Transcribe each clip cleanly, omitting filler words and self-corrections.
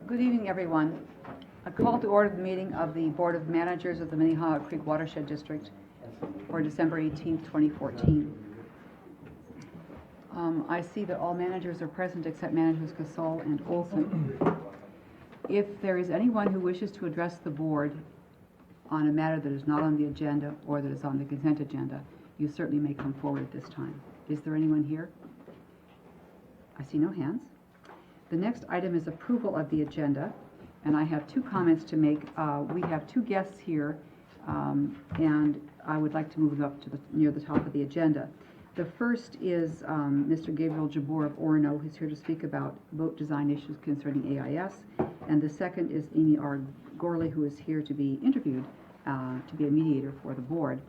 Good evening, everyone. A call to order the meeting of the Board of Managers of the Minnehaha Creek Watershed District for December 18th, 2014. I see that all managers are present except managers Casal and Olson. If there is anyone who wishes to address the board on a matter that is not on the agenda or that is on the consent agenda, you certainly may come forward at this time. Is there anyone here? I see no hands. The next item is approval of the agenda, and I have two comments to make. We have two guests here, and I would like to move them up to near the top of the agenda. The first is Mr. Gabriel Jabbour of Orono, who's here to speak about boat design issues concerning AIS, and the second is Amy R. Gorley, who is here to be interviewed, to be a mediator for the board.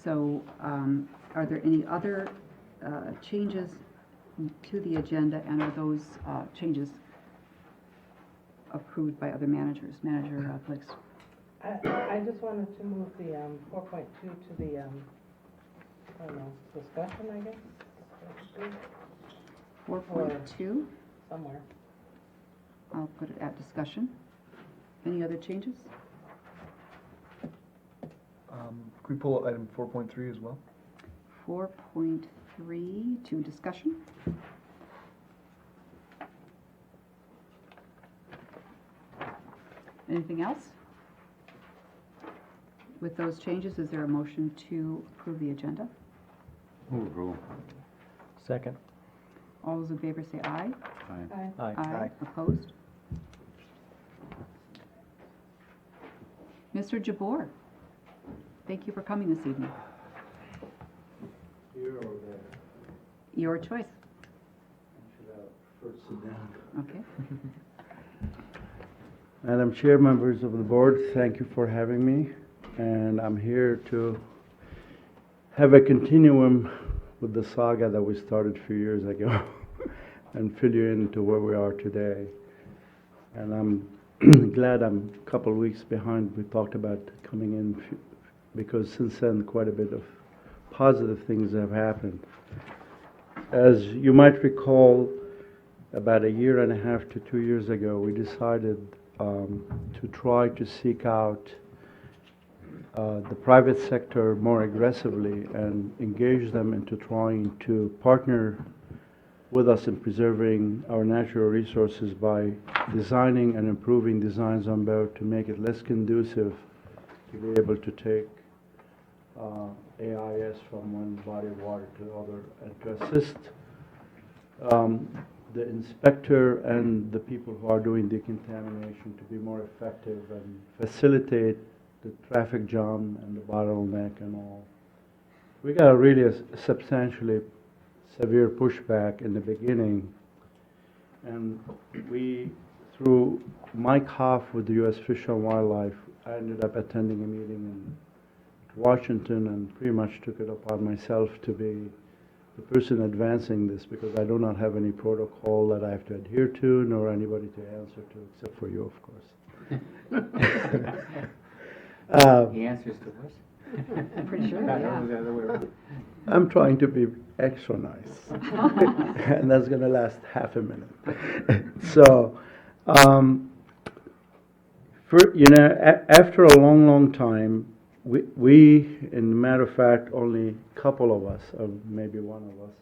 So are there any other changes to the agenda, and are those changes approved by other managers? Manager Blix. I just wanted to move the 4.2 to the, I don't know, discussion, I guess? 4.2, Somewhere. I'll put it at discussion. Any other changes? Could we pull item 4.3 as well? 4.3 to discussion. Anything else? With those changes, is there a motion to approve the agenda? Move approval. Second. All those in favor say aye. Aye. Aye. Aye. Opposed? Mr. Jabbour, thank you for coming this evening. Here or there? Your choice. Should I first sit down? Okay. Madam Chair, members of the board, thank you for having me. And I'm here to have a continuum with the saga that we started a few years ago and fill you into where we are today. And I'm glad I'm a couple of weeks behind. We talked about coming in because since then quite a bit of positive things have happened. As you might recall, about a year and a half to 2 years ago, we decided to try to seek out the private sector more aggressively and engage them into trying to partner with us in preserving our natural resources by designing and improving designs on boat to make it less conducive to be able to take AIS from one body of water to the other, and to assist the inspector and the people who are doing decontamination to be more effective and facilitate the traffic jam and the bottleneck and all. We got a really substantially severe pushback in the beginning, and we, through Mike Hoff with the U.S. Fish and Wildlife, I ended up attending a meeting in Washington and pretty much took it upon myself to be the person advancing this, because I do not have any protocol that I have to adhere to, nor anybody to answer to, except for you, of course. He answers to us. I'm pretty sure, yeah. I'm trying to be extra nice, and that's going to last half a minute. So, after a long, long time, we, in matter of fact, only a couple of us, or maybe one of us,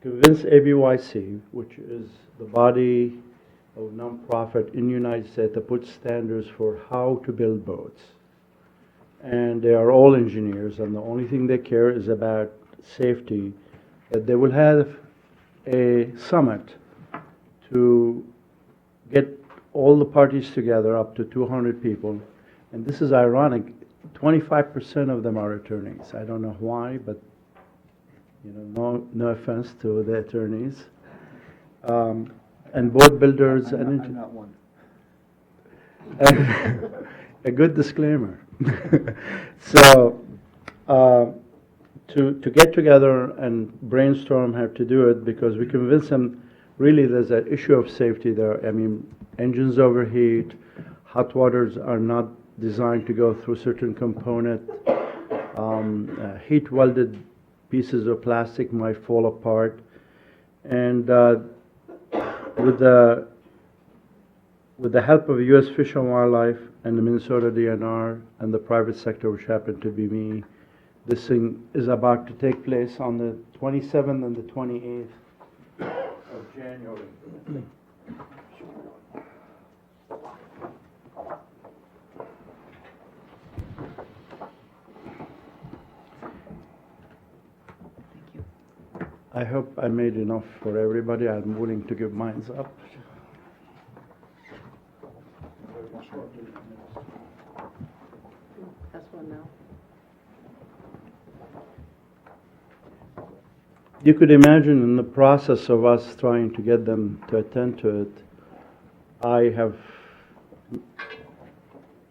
convinced ABYC, which is the body of nonprofit in the United States that puts standards for how to build boats. And they are all engineers, and the only thing they care is about safety, that they will have a summit to get all the parties together, up to 200 people. And this is ironic, 25% of them are attorneys. I don't know why, but no offense to the attorneys. And boat builders. I'm not one. A good disclaimer. So, to get together and brainstorm how to do it, because we convinced them really there's an issue of safety there. I mean, engines overheat, hot waters are not designed to go through certain component. Heat welded pieces of plastic might fall apart. And with the with the help of U.S. Fish and Wildlife and the Minnesota DNR and the private sector, which happened to be me, this thing is about to take place on the 27th and the 28th of January. Thank you. I hope I made enough for everybody. I'm willing to give mine up. That's one now. You could imagine in the process of us trying to get them to attend to it, I have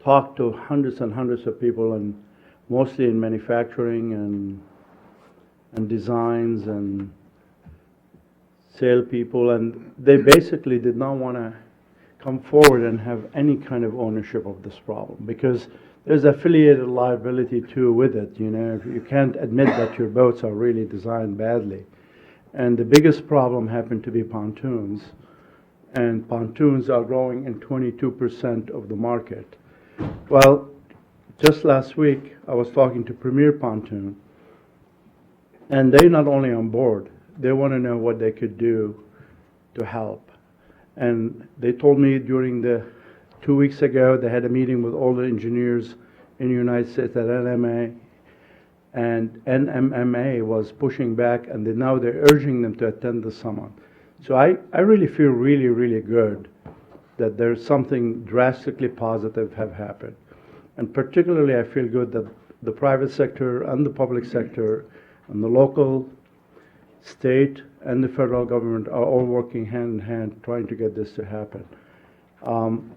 talked to hundreds and hundreds of people, and mostly in manufacturing and designs and salespeople, and they basically did not want to come forward and have any kind of ownership of this problem, because there's affiliated liability too with it. You know, you can't admit that your boats are really designed badly. And the biggest problem happened to be pontoons, and pontoons are growing in 22% of the market. Well, just last week I was talking to Premier Pontoon, and they're not only on board, they want to know what they could do to help. And they told me during the 2 weeks ago, they had a meeting with all the engineers in the United States at NMA, and NMMA was pushing back, and now they're urging them to attend the summit. So I really feel really, really good that there's something drastically positive have happened. And particularly I feel good that the private sector and the public sector and the local, state, and the federal government are all working hand in hand trying to get this to happen.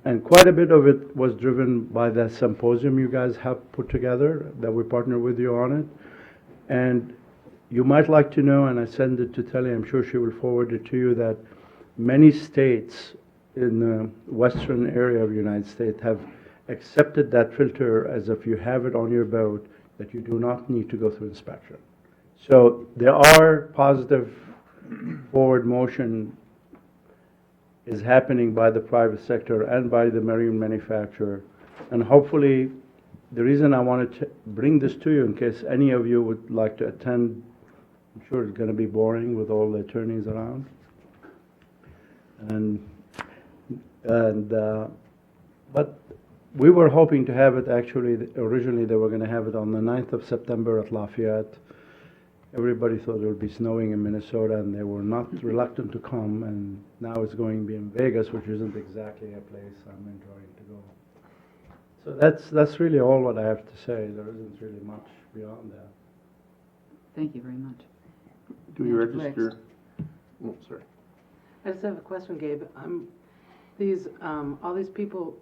And quite a bit of it was driven by that symposium you guys have put together, that we partner with you on it. And you might like to know, and I send it to Telly, I'm sure she will forward it to you, that many states in the western area of the United States have accepted that filter as if you have it on your boat, that you do not need to go through inspection. So there are positive forward motion is happening by the private sector and by the marine manufacturer. And hopefully, the reason I wanted to bring this to you in case any of you would like to attend, I'm sure it's going to be boring with all the attorneys around. But we were hoping to have it actually, originally they were going to have it on the 9th of September at Lafayette. Everybody thought it would be snowing in Minnesota, and they were not reluctant to come, and now it's going to be in Vegas, which isn't exactly a place I'm enjoying to go. So that's really all what I have to say. There isn't really much beyond that. Thank you very much. Do we Manager register? Oh, sorry. I just have a question, Gabe. All these people,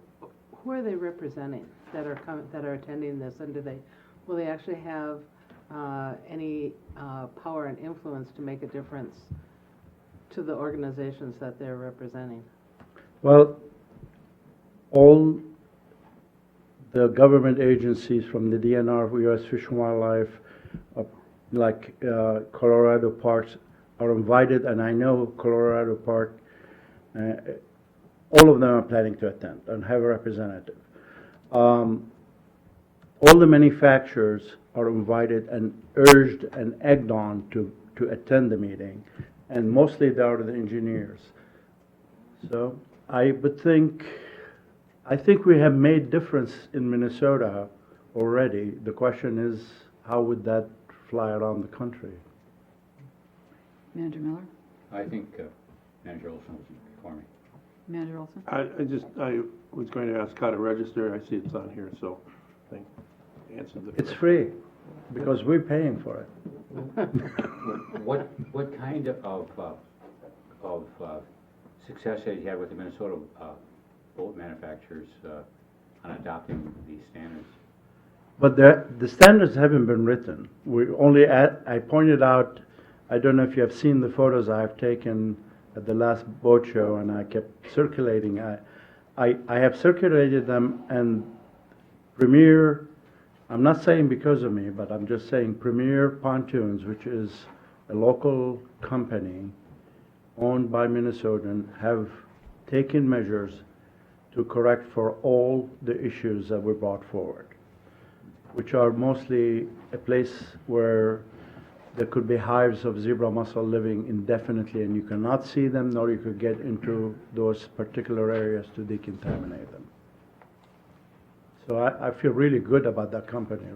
who are they representing that are attending this, and will they actually have any power and influence to make a difference to the organizations that they're representing? Well, all the government agencies from the DNR, U.S. Fish and Wildlife, like Colorado Parks, are invited, and I know Colorado Park, all of them are planning to attend and have a representative. All the manufacturers are invited and urged and egged on to attend the meeting, and mostly they are the engineers. So I think we have made difference in Minnesota already. The question is, how would that fly around the country? Manager Miller? I think Manager Olson was before me. Manager Olson? I was going to ask how to register. I see it's on here, so I think answered the. It's free, because we're paying for it. What kind of success have you had with the Minnesota boat manufacturers on adopting these standards? But the standards haven't been written. I pointed out, I don't know if you have seen the photos I've taken at the last boat show, and I kept circulating. I have circulated them, and Premier, I'm not saying because of me, but I'm just saying Premier Pontoons, which is a local company owned by Minnesotans, have taken measures to correct for all the issues that were brought forward, which are mostly a place where there could be hives of zebra mussel living indefinitely, and you cannot see them, nor you could get into those particular areas to decontaminate them. So I feel really good about that company.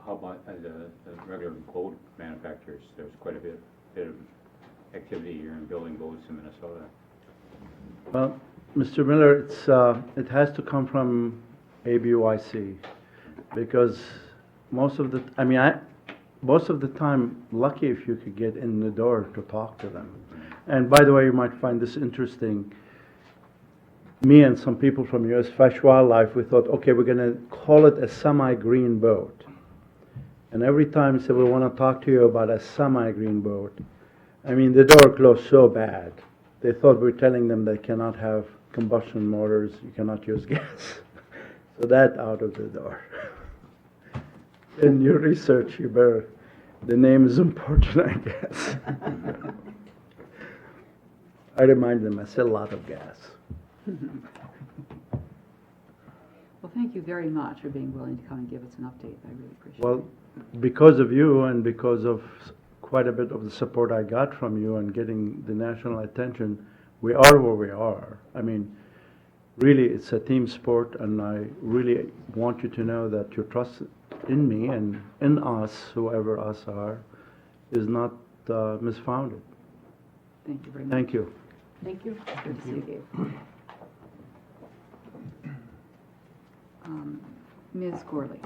How about the regular boat manufacturers? There's quite a bit of activity here in building boats in Minnesota. Well, Mr. Miller, it has to come from ABUIC, because most of the time, lucky if you could get in the door to talk to them. And by the way, you might find this interesting. Me and some people from U.S. Fish Wildlife, we thought, okay, we're going to call it a semi-green boat. And every time we said, we want to talk to you about a semi-green boat, I mean, the door closed so bad. They thought we were telling them they cannot have combustion motors, you cannot use gas. So that out of the door. In your research, the name is important, I guess. I remind them I sell a lot of gas. Well, thank you very much for being willing to come and give us an update. I really appreciate it. Well, because of you and because of quite a bit of the support I got from you and getting the national attention, we are where we are. I mean, really, it's a team sport, and I really want you to know that your trust in me and in us, whoever us are, is not misfounded. Thank you very much. Thank you. Thank you. Good to see you, Gabe. Ms. Gorley.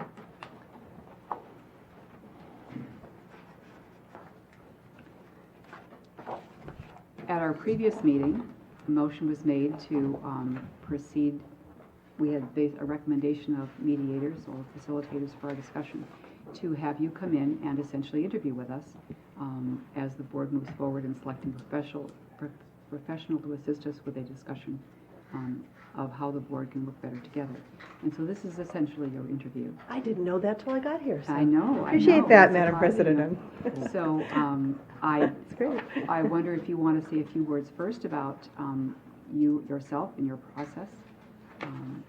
At our previous meeting, a motion was made to proceed. We had a recommendation of mediators or facilitators for our discussion to have you come in and essentially interview with us as the board moves forward in selecting professional to assist us with a discussion of how the board can work better together. And so this is essentially your interview. I didn't know that till I got here. So I know. Appreciate that, It's Madam surprising. President. So It's great. I wonder if you want to say a few words first about you yourself and your process,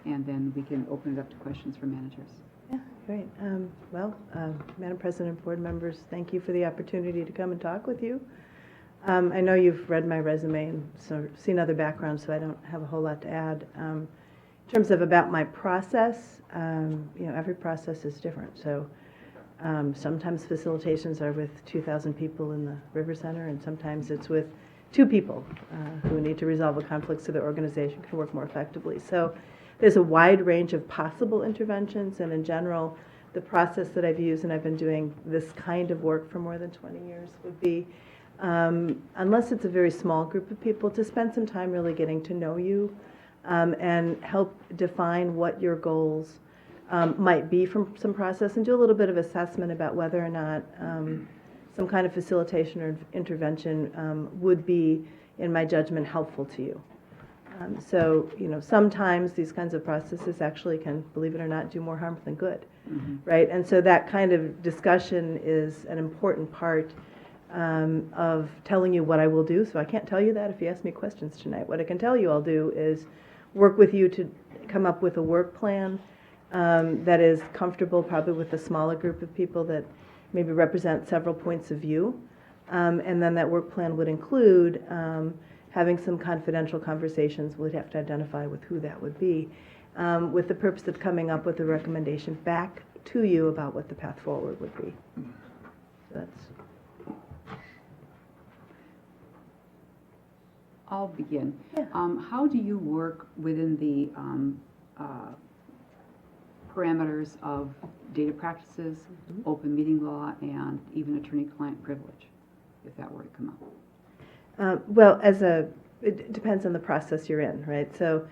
and then we can open it up to questions from managers. Yeah, great. Madam President, board members, thank you for the opportunity to come and talk with you. I know you've read my resume and seen other backgrounds, so I don't have a whole lot to add. In terms of about my process, every process is different. So sometimes facilitations are with 2,000 people in the River Center, and sometimes it's with 2 people who need to resolve a conflict so the organization can work more effectively. So there's a wide range of possible interventions, and in general, the process that I've used, and I've been doing this kind of work for more than 20 years, would be, unless it's a very small group of people, to spend some time really getting to know you and help define what your goals might be from some process, and do a little bit of assessment about whether or not some kind of facilitation or intervention would be, in my judgment, helpful to you. Sometimes these kinds of processes actually can, believe it or not, do more harm than good, right? And so that kind of discussion is an important part of telling you what I will do. So I can't tell you that if you ask me questions tonight. What I can tell you I'll do is work with you to come up with a work plan that is comfortable, probably with a smaller group of people that maybe represent several points of view. And then that work plan would include having some confidential conversations. We'd have to identify with who that would be, with the purpose of coming up with a recommendation back to you about what the path forward would be. So that's. I'll begin. Yeah. How do you work within the parameters of data practices, open meeting law, and even attorney-client privilege, if that were to come up? It depends on the process you're in, right? So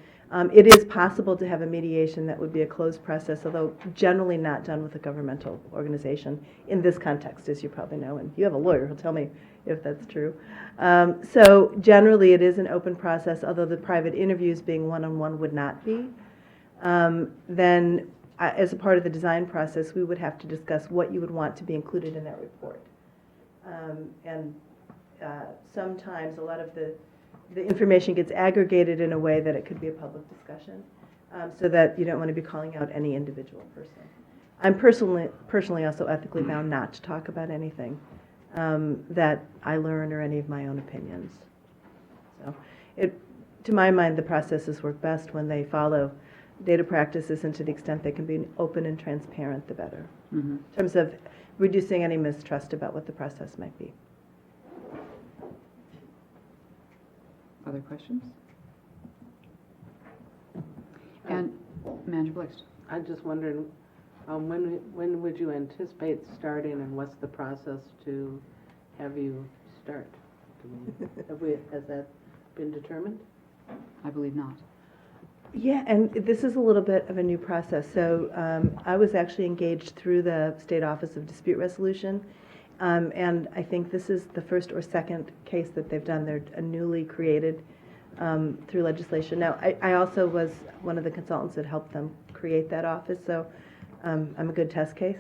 it is possible to have a mediation that would be a closed process, although generally not done with a governmental organization in this context, as you probably know. And you have a lawyer who'll tell me if that's true. So generally it is an open process, although the private interviews being one-on-one would not be. Then as a part of the design process, we would have to discuss what you would want to be included in that report. Sometimes a lot of the the information gets aggregated in a way that it could be a public discussion, so that you don't want to be calling out any individual person. I'm personally also ethically bound not to talk about anything that I learn or any of my own opinions. So, to my mind, the processes work best when they follow data practices, and to the extent they can be open and transparent, the better. Mhm. In terms of reducing any mistrust about what the process might be. Other questions? And Manager Blixt? I'm just wondering, when would you anticipate starting, and what's the process to have you start? Has that been determined? I believe not. Yeah, and this is a little bit of a new process. So I was actually engaged through the State Office of Dispute Resolution, and I think this is the first or second case that they've done. They're newly created through legislation. Now, I also was one of the consultants that helped them create that office, so I'm a good test case.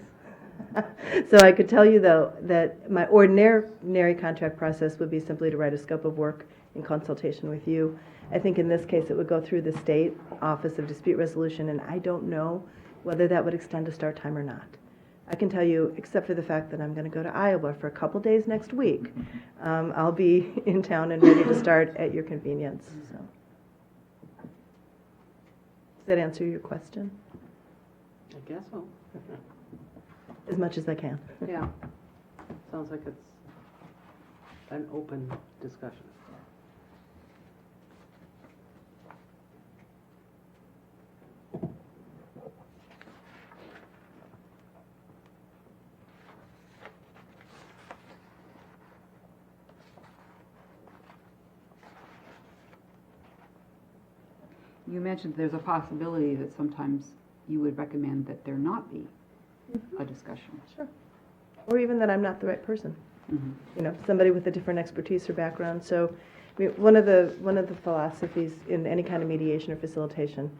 So I could tell you, though, that my ordinary contract process would be simply to write a scope of work in consultation with you. I think in this case, it would go through the State Office of Dispute Resolution, and I don't know whether that would extend to start time or not. I can tell you, except for the fact that I'm going to go to Iowa for a couple days next week, I'll be in town and ready to start at your convenience. So. Does that answer your question? I guess so. As much as I can. Yeah. Sounds like it's an open discussion. You mentioned there's a possibility that sometimes you would recommend that there not be a discussion. Sure. Or even that I'm not the right person. Mhm. You know, somebody with a different expertise or background. So, I mean, one of the philosophies in any kind of mediation or facilitation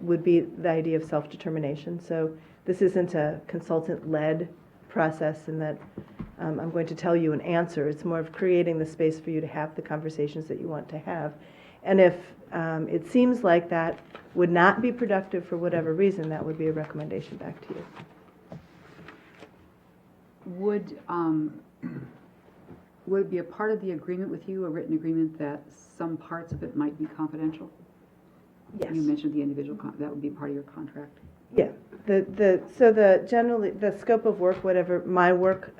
would be the idea of self-determination. So this isn't a consultant-led process in that I'm going to tell you an answer. It's more of creating the space for you to have the conversations that you want to have. And if it seems like that would not be productive for whatever reason, that would be a recommendation back to you. Would it be a part of the agreement with you, a written agreement, that some parts of it might be confidential? Yes. You mentioned the individual, that would be part of your contract. Yeah, generally, the scope of work, whatever my work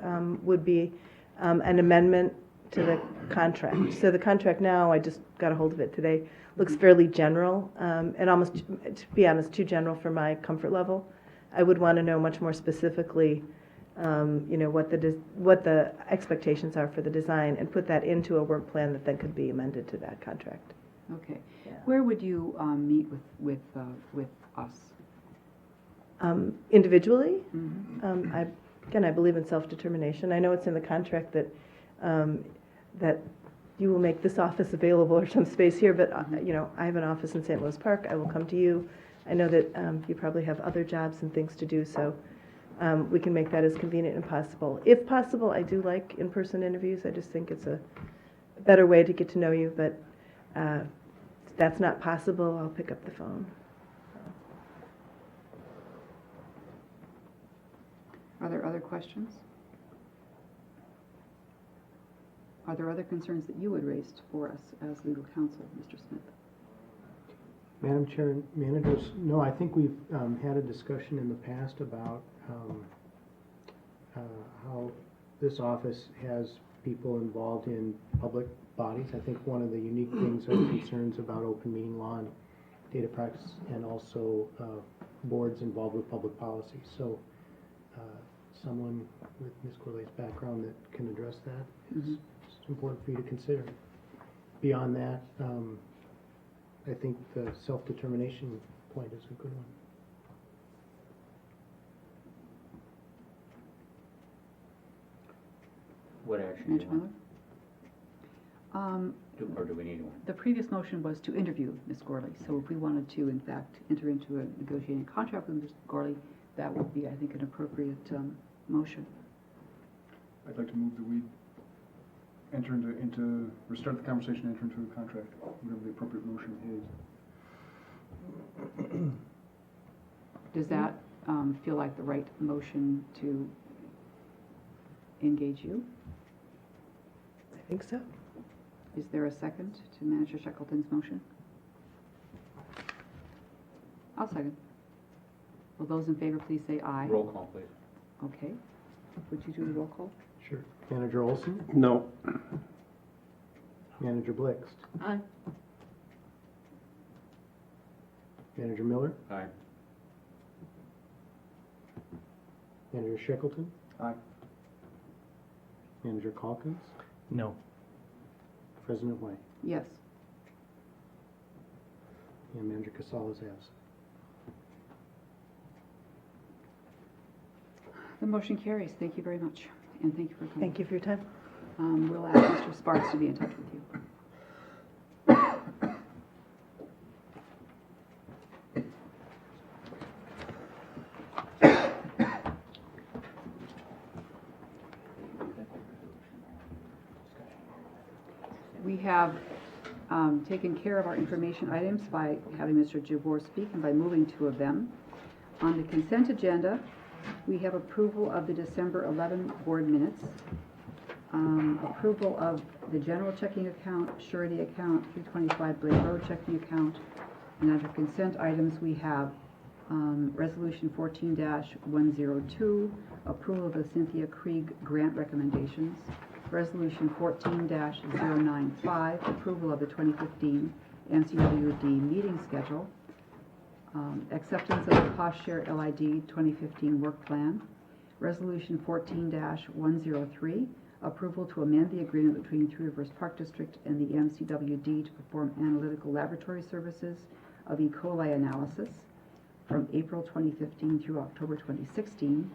would be an amendment to the contract. So the contract now, I just got a hold of it today, looks fairly general, and almost, to be honest, too general for my comfort level. I would want to know much more specifically, what the expectations are for the design, and put that into a work plan that then could be amended to that contract. Okay. Yeah. Where would you meet with us? Individually, Mhm. I believe in self-determination. I know it's in the contract that that you will make this office available or some space here, but I have an office in St. Louis Park. I will come to you. I know that you probably have other jobs and things to do, so we can make that as convenient as possible. If possible, I do like in-person interviews. I just think it's a better way to get to know you, but if that's not possible, I'll pick up the phone. Are there other questions? Are there other concerns that you would raise for us as legal counsel, Mr. Smith? Madam Chair, managers, no, I think we've had a discussion in the past about how this office has people involved in public bodies. I think one of the unique things are concerns about open meeting law and data practice, and also boards involved with public policy. So someone with Ms. Corley's background that can address that is important for you to consider. Beyond that, I think the self-determination point is a good one. What action do Manager you Miller? want? Or do we need one? The previous motion was to interview Ms. Gorley, so if we wanted to, in fact, enter into a negotiating contract with Ms. Gorley, that would be, I think, an appropriate motion. I'd like to move that we enter into, or start the conversation, enter into a contract, whatever the appropriate motion is. Does that feel like the right motion to engage you? I think so. Is there a second to Manager Shackleton's motion? I'll second. Will those in favor please say aye? Roll call, please. Okay. Would you do the roll call? Sure. Manager Olson? No. Manager Blixt? Aye. Manager Miller? Aye. Manager Shackleton? Aye. Manager Calkins? No. President White? Yes. And Manager Casal is absent. The motion carries. Thank you very much, and thank you for coming. Thank you for your time. We'll ask Mr. Sparks to be in touch with you. We have taken care of our information items by having Mr. Jabor speak and by moving two of them. On the consent agenda, we have approval of the December 11 board minutes, approval of the general checking account, surety account, 325 Blake Road checking account, and under consent items, we have Resolution 14-102, approval of the Cynthia Krieg grant recommendations, Resolution 14-095, approval of the 2015 MCWD meeting schedule, acceptance of the cost share LID 2015 work plan, Resolution 14-103, approval to amend the agreement between Three Rivers Park District and the MCWD to perform analytical laboratory services of E. coli analysis from April 2015 through October 2016.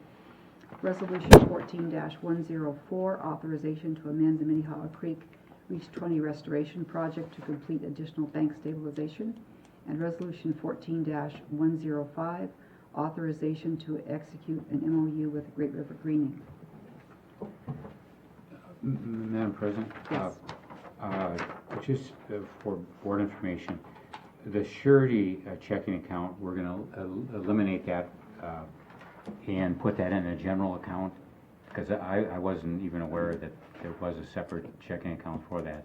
Resolution 14-104, authorization to amend the Minnehaha Creek Reach 20 restoration project to complete additional bank stabilization. And Resolution 14-105, authorization to execute an MOU with Great River Greening. Madam President? Yes. Just for board information, the surety checking account, we're going to eliminate that and put that in a general account, because I wasn't even aware that there was a separate checking account for that.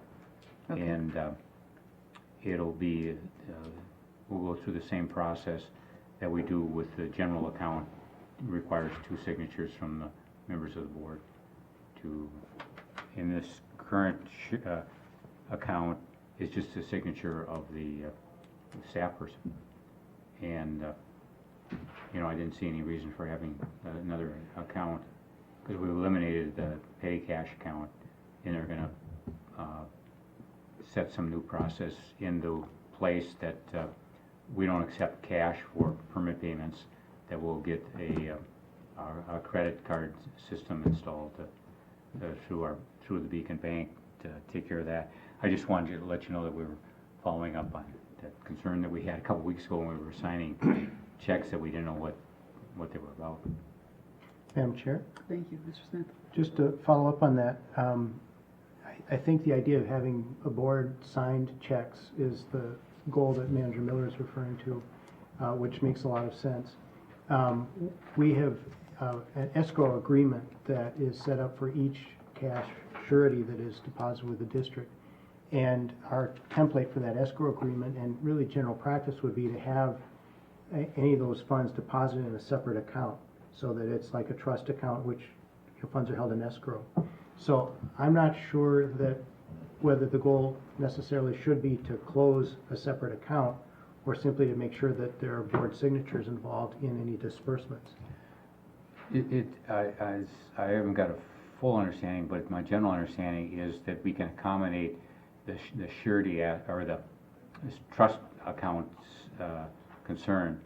Okay. And it'll be, we'll go through the same process that we do with the general account. It requires 2 signatures from the members of the board to, in this current account, is just a signature of the staff person. And I didn't see any reason for having another account, because we eliminated the petty cash account, and they're going to set some new process into place that we don't accept cash for permit payments, that we'll get a credit card system installed through the Beacon Bank to take care of that. I just wanted to let you know that we were following up on that concern that we had a couple weeks ago when we were signing checks that we didn't know what they were about. Madam Chair? Thank you, Mr. Smith. Just to follow up on that, I think the idea of having a board signed checks is the goal that Manager Miller is referring to, which makes a lot of sense. We have an escrow agreement that is set up for each cash surety that is deposited with the district. And our template for that escrow agreement, and really general practice, would be to have any of those funds deposited in a separate account, so that it's like a trust account, which your funds are held in escrow. So I'm not sure that whether the goal necessarily should be to close a separate account, or simply to make sure that there are board signatures involved in any disbursements. I haven't got a full understanding, but my general understanding is that we can accommodate the surety or the trust accounts concern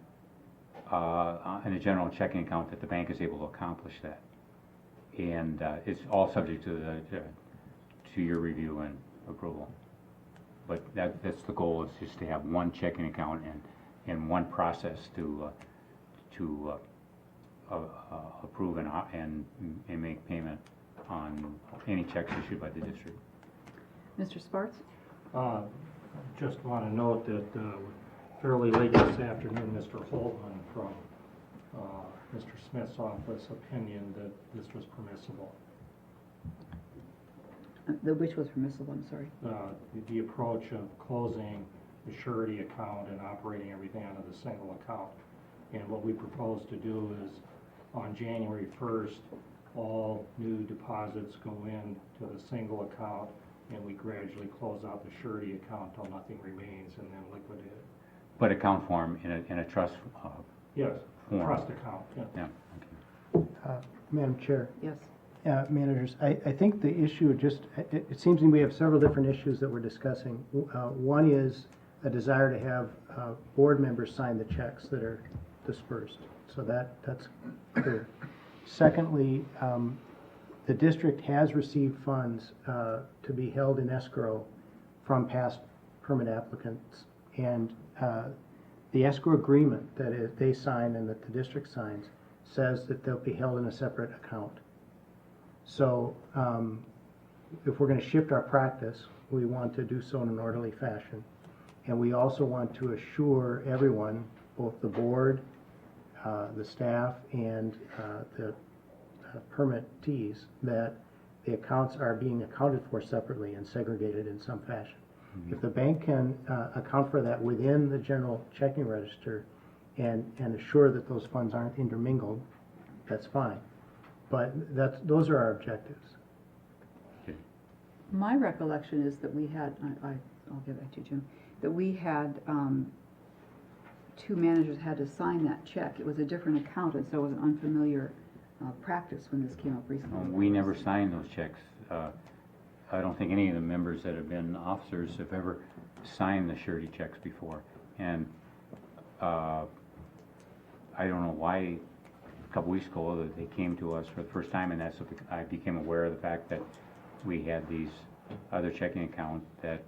in a general checking account, that the bank is able to accomplish that. And it's all subject to your review and approval. But that's the goal, is just to have one checking account and one process to approve and make payment on any checks issued by the district. Mr. Sparks? Just want to note that fairly late this afternoon, Mr. Holtman from Mr. Smith's office opinion that this was permissible. Which was permissible, I'm sorry. The approach of closing the surety account and operating everything out of the single account. And what we propose to do is on January 1st, all new deposits go into the single account and we gradually close out the surety account till nothing remains and then liquidate it. But account form in a trust, Yes, form. trust account, yeah. Yeah, okay. Madam Chair, Yes. managers, I think the issue it seems to me we have several different issues that we're discussing. One is a desire to have board members sign the checks that are dispersed, so that's clear. Secondly, the district has received funds to be held in escrow from past permit applicants, and the escrow agreement that they sign and that the district signs says that they'll be held in a separate account. So if we're going to shift our practice, we want to do so in an orderly fashion. And we also want to assure everyone, both the board, the staff, and the permittees, that the accounts are being accounted for separately and segregated in some fashion. If the bank can account for that within the general checking register and assure that those funds aren't intermingled, that's fine. But those are our objectives. My recollection is that we had, I'll get back to you, Jim, that we had, two managers had to sign that check. It was a different account, and so it was an unfamiliar practice when this came up recently. We never signed those checks. I don't think any of the members that have been officers have ever signed the surety checks before. And I don't know why, a couple weeks ago, that they came to us for the first time, and that's what I became aware of the fact that we had these other checking account that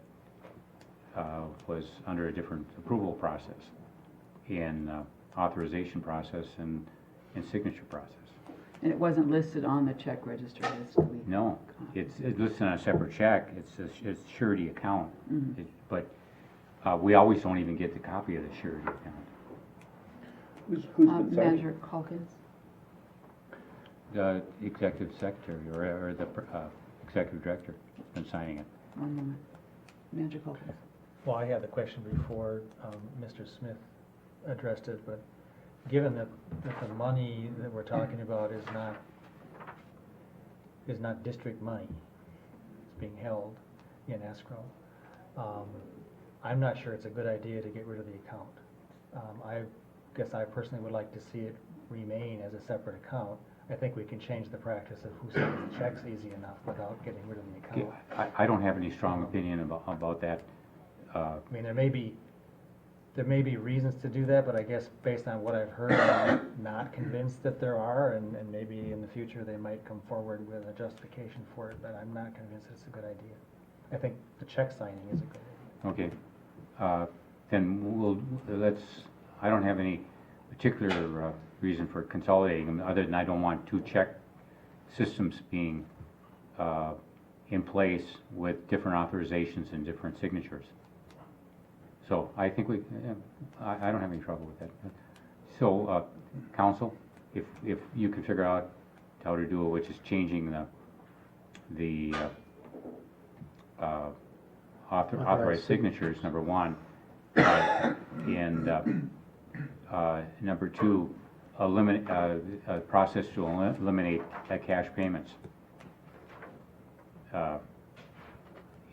was under a different approval process, in authorization process and signature process. And it wasn't listed on the check register list. No, it's listed on a separate check. It's surety account. Mhm. But we always don't even get the copy of the surety account. Who's been signing? Manager Calkins? The executive secretary or the executive director has been signing it. One moment. Manager Calkins. Well, I had the question before Mr. Smith addressed it, but given that the money that we're talking about is not district money, it's being held in escrow, I'm not sure it's a good idea to get rid of the account. I guess I personally would like to see it remain as a separate account. I think we can change the practice of who signs the checks easy enough without getting rid of the account. I don't have any strong opinion about that. I mean, there may be reasons to do that, but I guess based on what I've heard, I'm not convinced that there are, and maybe in the future they might come forward with a justification for it, but I'm not convinced it's a good idea. I think the check signing is a good idea. Okay. Then I don't have any particular reason for consolidating them, other than I don't want two check systems being in place with different authorizations and different signatures. So I think I don't have any trouble with that. So, council, if you can figure out how to do it, which is changing the authorized signatures, number one, and number two, a process to eliminate cash payments.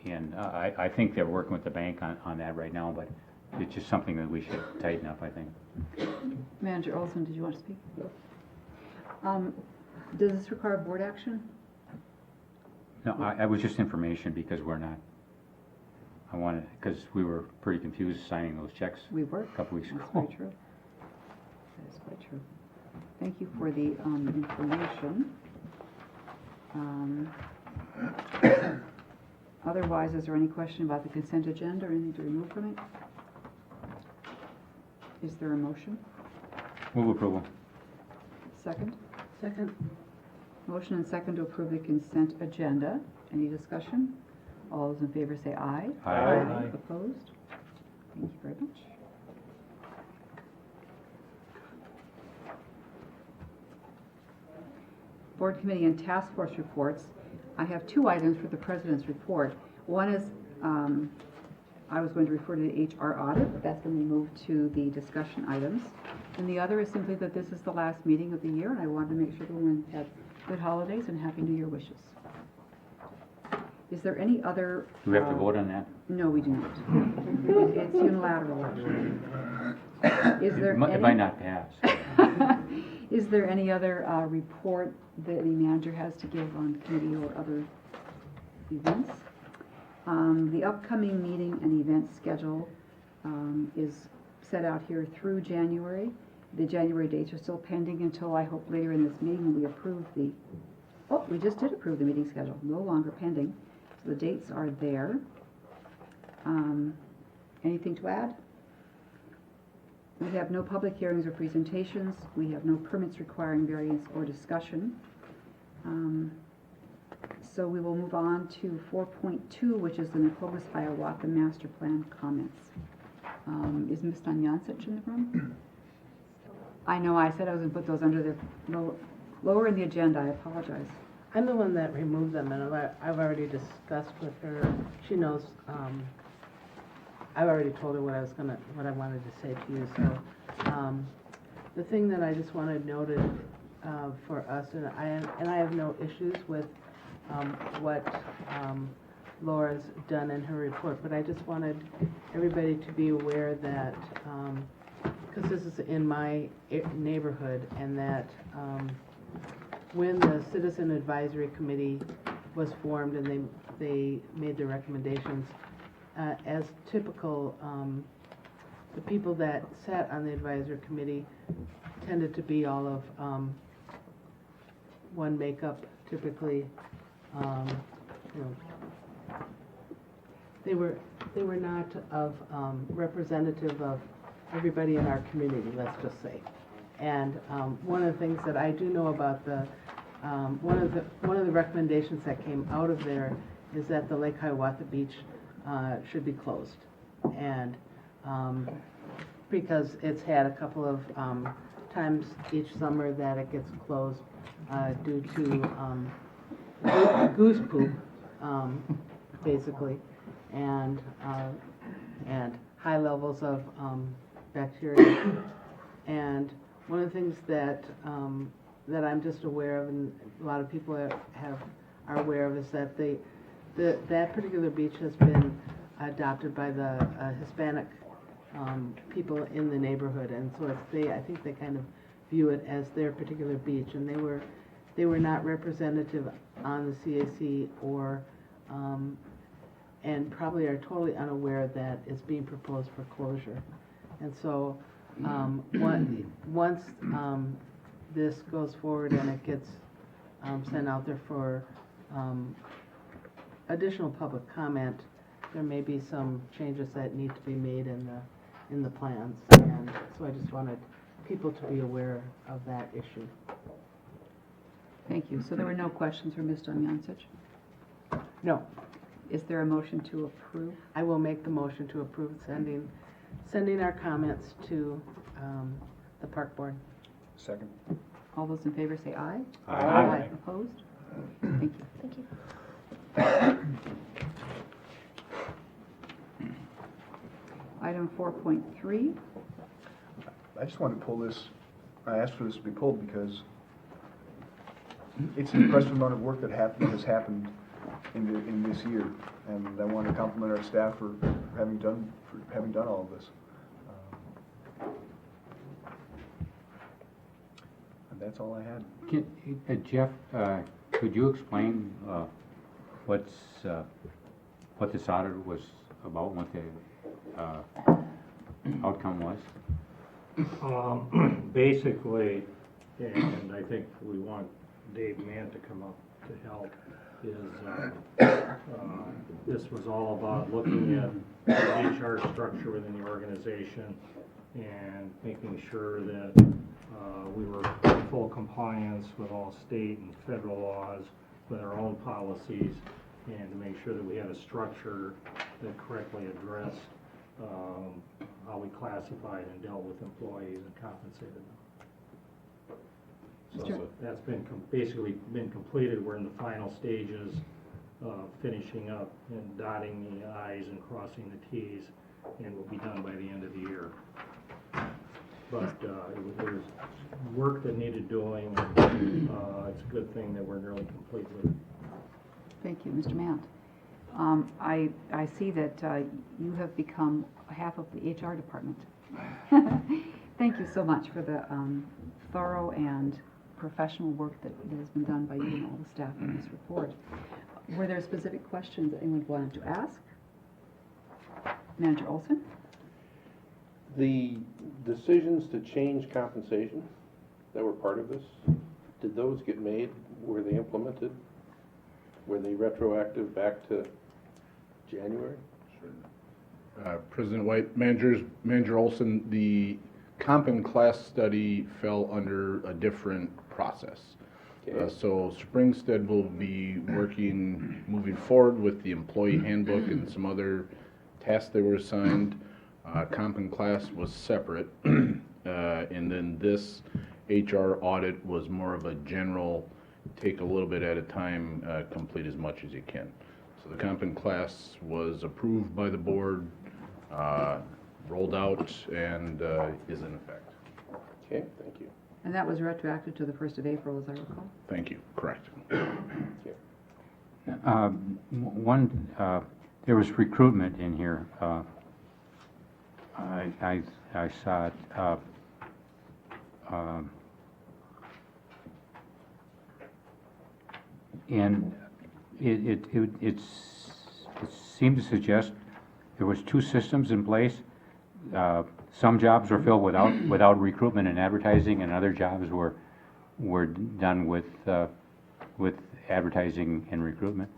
And I think they're working with the bank on that right now, but it's just something that we should tighten up, I think. Manager Olson, did you want to speak? No. Does this require board action? No, I was just information because because we were pretty confused signing those checks We were. a couple weeks ago. That's quite true. That is quite true. Thank you for the information. Otherwise, is there any question about the consent agenda or anything to remove from it? Is there a motion? Move approval. Second? Second. Motion and second to approve the consent agenda. Any discussion? All those in favor say aye. Aye. Opposed? Thank you very much. Board committee and task force reports. I have two items for the president's report. One is, I was going to refer to the HR audit, but that's been moved to the discussion items. And the other is simply that this is the last meeting of the year, and I wanted to make sure everyone had good holidays and Happy New Year wishes. Is there any other? Do we have to vote on that? No, we do not. It's unilateral, actually. Is there It might any? not pass. Is there any other report that any manager has to give on committee or other events? The upcoming meeting and event schedule is set out here through January. The January dates are still pending until I hope later in this meeting we approve we just did approve the meeting schedule, no longer pending. So the dates are there. Anything to add? We have no public hearings or presentations. We have no permits requiring variance or discussion. So we will move on to 4.2, which is the Nokomis Hiawatha Master Plan comments. Is Ms. Dunyansich in the room? I know I said I was going to put those under the lower in the agenda. I apologize. I'm the one that removed them, and I've already discussed with her. She knows, I've already told her what I wanted to say to you, so, the thing that I just wanted noted, for us, and I have no issues with, what, Laura's done in her report, but I just wanted everybody to be aware that, because this is in my neighborhood, and that, when the Citizen Advisory Committee was formed and they made their recommendations, as typical, the people that sat on the advisory committee tended to be all of one makeup, typically. They were not of representative of everybody in our community, let's just say. And one of the things that I do know about one of the recommendations that came out of there is that the Lake Hiawatha Beach should be closed, and because it's had a couple of times each summer that it gets closed due to goose poop, basically, and high levels of bacteria. And one of the things that I'm just aware of, and a lot of people are aware of, is that that particular beach has been adopted by the Hispanic people in the neighborhood, and so I think they kind of view it as their particular beach, and they were not representative on the CAC or and probably are totally unaware that it's being proposed for closure. And so once this goes forward and it gets sent out there for additional public comment, there may be some changes that need to be made in the plans. And so I just wanted people to be aware of that issue. Thank you. So there were no questions for Ms. Dunyansich? No, Is there a motion to approve? I will make the motion to approve sending our comments to the park board. Second. All those in favor say aye. Aye. Opposed? Thank you. Thank you. Item 4.3, I just wanted to pull this, I asked for this to be pulled because it's an impressive amount of work that has happened in this year. And I want to compliment our staff for having done all of this. And that's all I had. Jeff, could you explain what this audit was about, what the outcome was? Basically, and I think we want Dave Mann to come up to help, is this was all about looking at the HR structure within the organization and making sure that we were in full compliance with all state and federal laws, with our own policies, and to make sure that we had a structure that correctly addressed how we classified and dealt with employees and compensated them. So that's been basically been completed. We're in the final stages of finishing up and dotting the i's and crossing the t's, and will be done by the end of the year. But there's work that needed doing. It's a good thing that we're nearly complete with it. Thank you, Mr. Mant. I see that you have become half of the HR department. Thank you so much for the thorough and professional work that has been done by you and all the staff in this report. Were there specific questions that anyone wanted to ask? Manager Olson? The decisions to change compensation that were part of this, did those get made? Were they implemented? Were they retroactive back to January? President White, Manager Olson, the comp and class study fell under a different process. Okay. So Springstead will be working, moving forward with the employee handbook and some other tasks that were assigned. Comp and class was separate. And then this HR audit was more of a general, take a little bit at a time, complete as much as you can. So the comp and class was approved by the board, rolled out, and is in effect. Okay, thank you. And that was retroactive to the 1st of April, as I recall? Thank you, correct. There was recruitment in here. I saw it. And it seemed to suggest there was two systems in place. Some jobs were filled without recruitment and advertising, and other jobs were done with advertising and recruitment.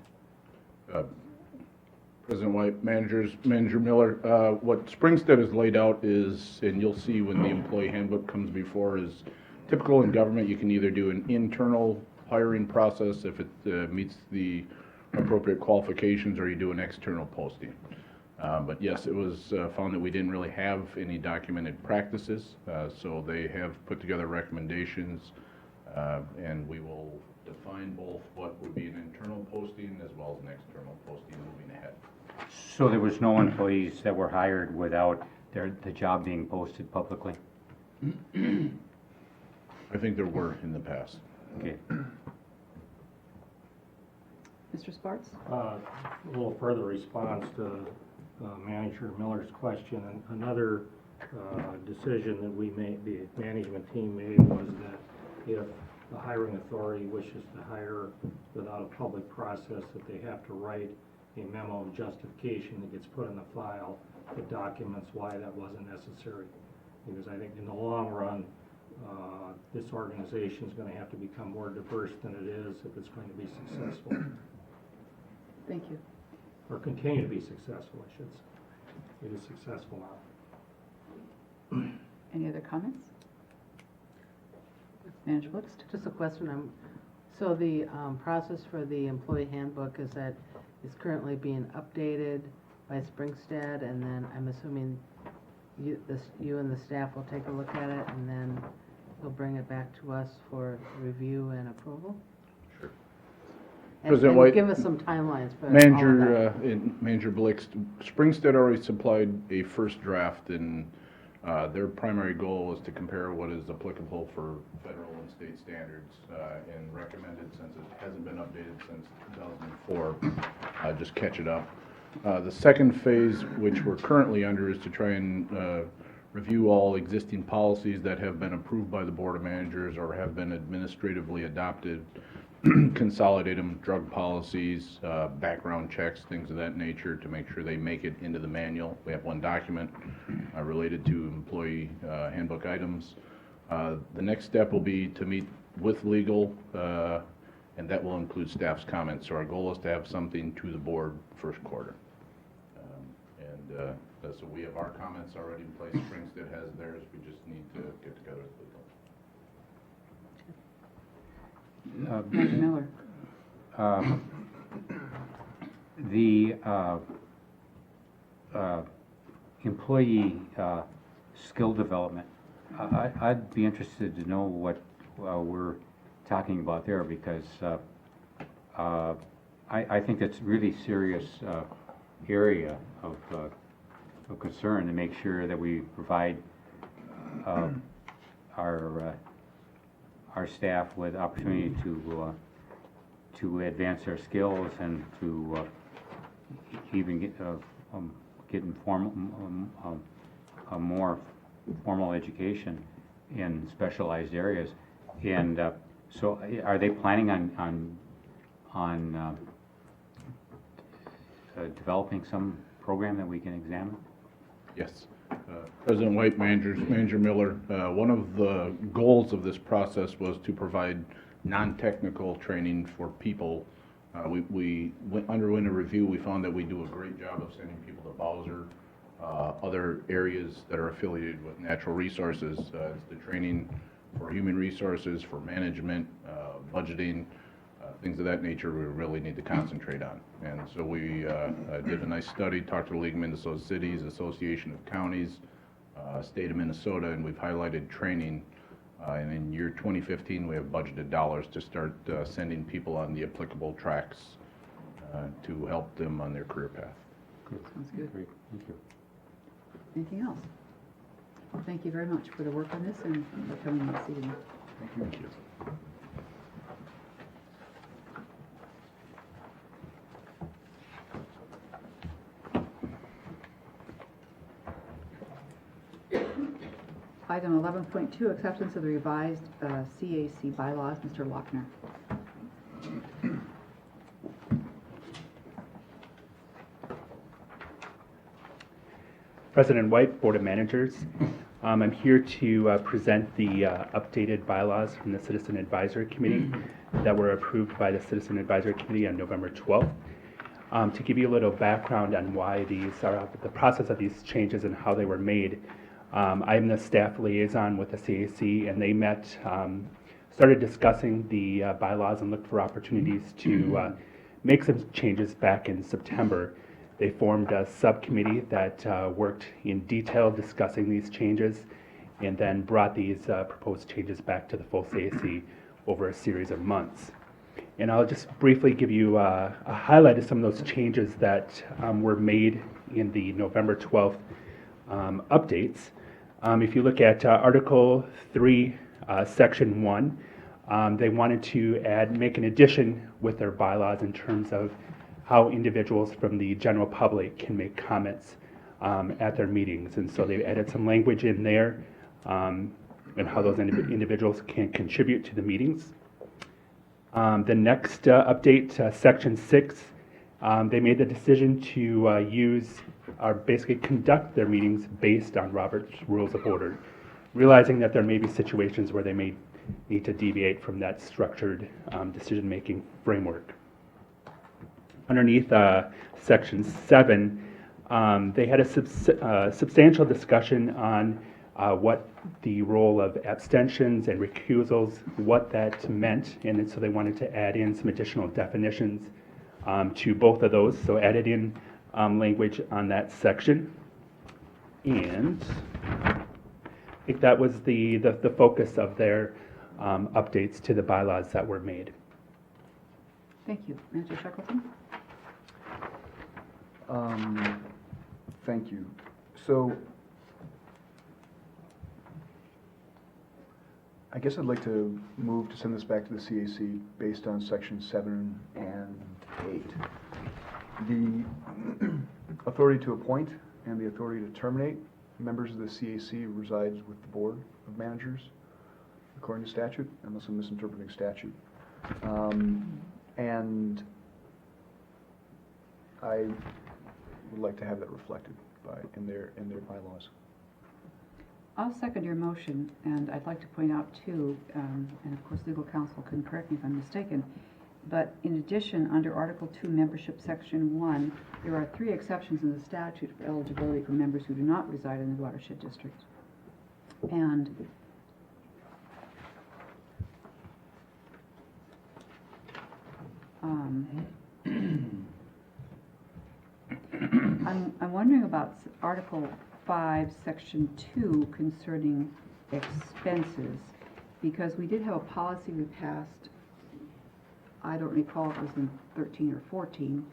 President White, Manager Miller, what Springstead has laid out is, and you'll see when the employee handbook comes before, is typical in government. You can either do an internal hiring process if it meets the appropriate qualifications, or you do an external posting. But yes, it was found that we didn't really have any documented practices, so they have put together recommendations, and we will define both what would be an internal posting as well as an external posting moving ahead. So there was no employees that were hired without the job being posted publicly? I think there were in the past. Okay. Mr. Sparks? A little further response to Manager Miller's question. And another decision that we made, the management team made, was that if the hiring authority wishes to hire without a public process, that they have to write a memo of justification that gets put in the file that documents why that wasn't necessary. Because I think in the long run, this organization is going to have to become more diverse than it is if it's going to be successful. Thank you. Or continue to be successful, I should say. It is successful now. Any other comments? Manager Blixt? Just a question, so the process for the employee handbook is that it's currently being updated by Springstead, and then I'm assuming you and the staff will take a look at it, and then you'll bring it back to us for review and approval? Sure. And President White, give us some timelines for all of that. Manager Blixt, Springstead already supplied a first draft, and their primary goal was to compare what is applicable for federal and state standards, and recommended, since it hasn't been updated since 2004, just catch it up. The second phase, which we're currently under, is to try and review all existing policies that have been approved by the Board of Managers or have been administratively adopted, consolidate them, drug policies, background checks, things of that nature, to make sure they make it into the manual. We have one document related to employee handbook items. The next step will be to meet with legal, and that will include staff's comments. So our goal is to have something to the board first quarter. So we have our comments already in place. Springstead has theirs. We just need to get together with legal. Manager Miller? The employee skill development, I'd be interested to know what we're talking about there, because I think that's really serious area of concern, to make sure that we provide our staff with opportunity to advance their skills and to even get a more formal education in specialized areas. And so are they planning on developing some program that we can examine? Yes. President White, Manager Miller, one of the goals of this process was to provide non-technical training for people. We underwent a review. We found that we do a great job of sending people to Bowser, other areas that are affiliated with natural resources. It's the training for human resources, for management, budgeting, things of that nature we really need to concentrate on. And so we did a nice study, talked to the League of Minnesota Cities, Association of Counties, State of Minnesota, and we've highlighted training. And in year 2015, we have budgeted dollars to start sending people on the applicable tracks to help them on their career path. Sounds good. Great, thank you. Anything else? Well, thank you very much for the work on this and for coming this evening. Thank you. Item 11.2, acceptance of the revised CAC bylaws. Mr. Lochner. President White, Board of Managers. I'm here to present the updated bylaws from the Citizen Advisory Committee that were approved by the Citizen Advisory Committee on November 12th. To give you a little background on why these are, the process of these changes and how they were made, I'm the staff liaison with the CAC, and they met, started discussing the bylaws and looked for opportunities to make some changes back in September. They formed a subcommittee that worked in detail discussing these changes, and then brought these proposed changes back to the full CAC over a series of months. And I'll just briefly give you a highlight of some of those changes that were made in the November 12th updates. If you look at Article 3, Section 1, they wanted to make an addition with their bylaws in terms of how individuals from the general public can make comments at their meetings. And so they added some language in there and how those individuals can contribute to the meetings. The next update, Section 6, they made the decision to use or basically conduct their meetings based on Robert's Rules of Order, realizing that there may be situations where they may need to deviate from that structured decision-making framework. Underneath Section 7, they had a substantial discussion on what the role of abstentions and recusals, what that meant, and so they wanted to add in some additional definitions to both of those, so added in language on that section. And I think that was the focus of their updates to the bylaws that were made. Thank you. Manager Shackleton? Thank you. So, I guess I'd like to move to send this back to the CAC based on Section 7 and 8. The authority to appoint and the authority to terminate members of the CAC resides with the Board of Managers, according to statute, unless I'm misinterpreting statute. And I would like to have that reflected in their bylaws. I'll second your motion, and I'd like to point out too, and of course legal counsel can correct me if I'm mistaken, but in addition, under Article 2, Membership Section 1, there are 3 exceptions in the statute for eligibility for members who do not reside in the watershed district. And I'm wondering about Article 5, Section 2 concerning expenses, because we did have a policy we passed, I don't recall if it was in 13 or 14,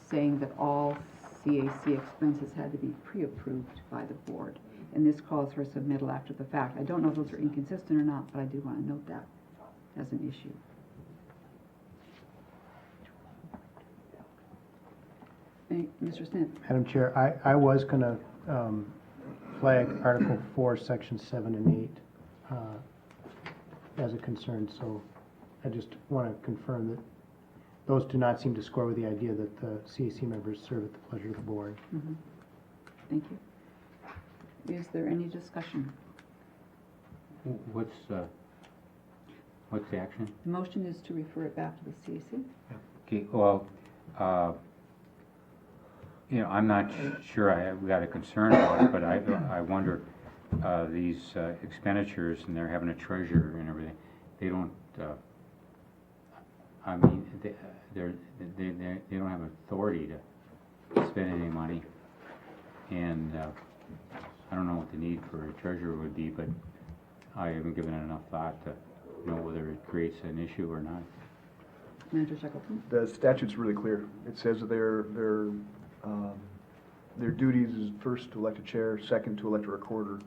saying that all CAC expenses had to be pre-approved by the board. And this calls for submittal after the fact. I don't know if those are inconsistent or not, but I do want to note that as an issue. Mr. Smith? Madam Chair, I was going to flag Article 4, Section 7 and 8 as a concern, so I just want to confirm that those do not seem to score with the idea that the CAC members serve at the pleasure of the board. Mm-hmm. Thank you. Is there any discussion? What's the action? The motion is to refer it back to the CAC. Okay, well, I'm not sure I've got a concern about it, but I wonder, these expenditures, and they're having a treasurer and everything, they don't, I mean, they don't have authority to spend any money. And I don't know what the need for a treasurer would be, but I haven't given it enough thought to know whether it creates an issue or not. Manager Shackleton? The statute's really clear. It says that their duties is first to elect a chair, second to elect a recorder,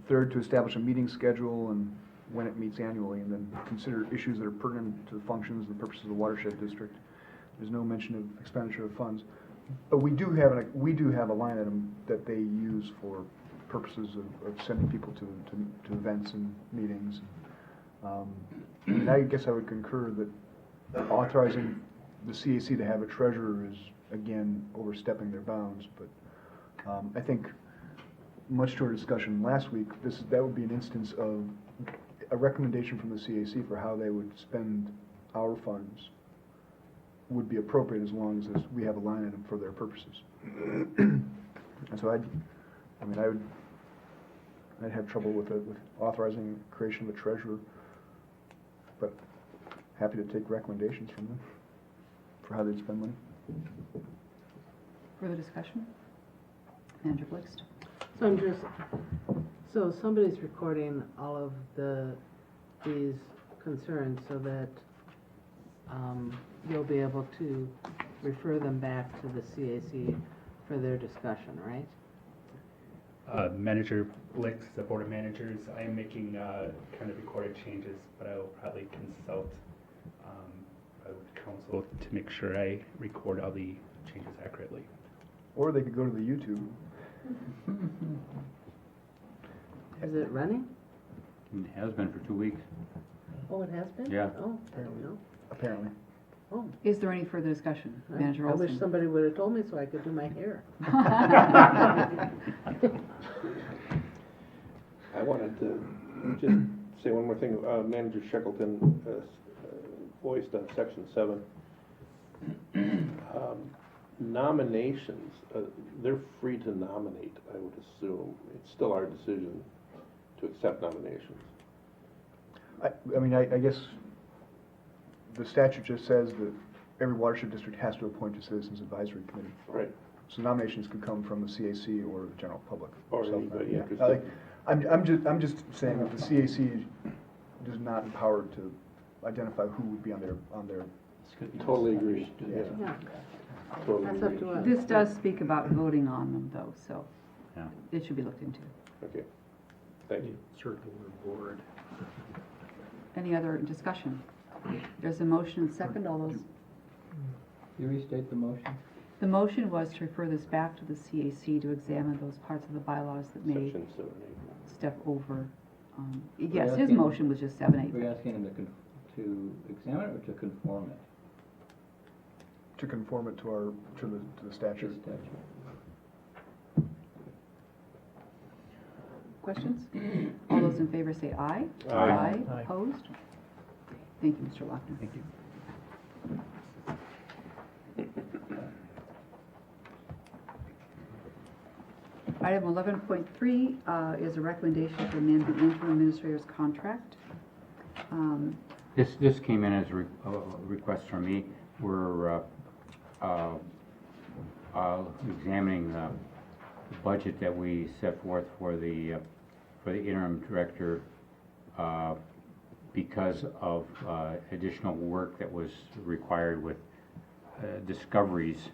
third to establish a meeting schedule and when it meets annually, and then consider issues that are pertinent to the functions and purposes of the watershed district. There's no mention of expenditure of funds. But we do have a line item that they use for purposes of sending people to events and meetings. And I guess I would concur that authorizing the CAC to have a treasurer is, again, overstepping their bounds. But I think, much to our discussion last week, that would be an instance of a recommendation from the CAC for how they would spend our funds would be appropriate as long as we have a line item for their purposes. And so I'd have trouble with authorizing creation of a treasurer, but happy to take recommendations from them for how they'd spend money. Further discussion? Manager Blixt? So somebody's recording all of these concerns so that you'll be able to refer them back to the CAC for their discussion, right? Manager Blix, the Board of Managers, I am making kind of recorded changes, but I will probably consult with council to make sure I record all the changes accurately. Or they could go to the YouTube. Is it running? It has been for 2 weeks. Oh, it has been? Yeah. Oh, I don't know. Apparently. Oh. Is there any further discussion? Manager I Olson? wish somebody would have told me so I could do my hair. I wanted to just say one more thing. Manager Shackleton voiced on Section 7. Nominations, they're free to nominate, I would assume. It's still our decision to accept nominations. I guess the statute just says that every watershed district has to appoint a citizens advisory committee. Right. So nominations could come from the CAC or the general public. Or So, anybody yeah. interested. I'm just saying that the CAC is not empowered to identify who would be on their. Totally agree. Yeah, Totally that's up agree. to us. This does speak about voting on them, though, so Yeah. it should be looked into. Okay. Thank you. Circular board. Any other discussion? There's a motion and second. All those. You restate the motion? The motion was to refer this back to the CAC to examine those parts of the bylaws that may Section 7 and 8. step over. Yes, his asking- motion was just 7, 8. We're asking him to examine it or to conform it To conform it to the to statute. statute? Questions? All those in favor say aye. Aye. Aye. Opposed? Thank you, Mr. Lochner. Thank you. Item 11.3 is a recommendation to amend the interim administrator's contract. This came in as a request from me. We're examining the budget that we set forth for the interim director, because of additional work that was required with discoveries,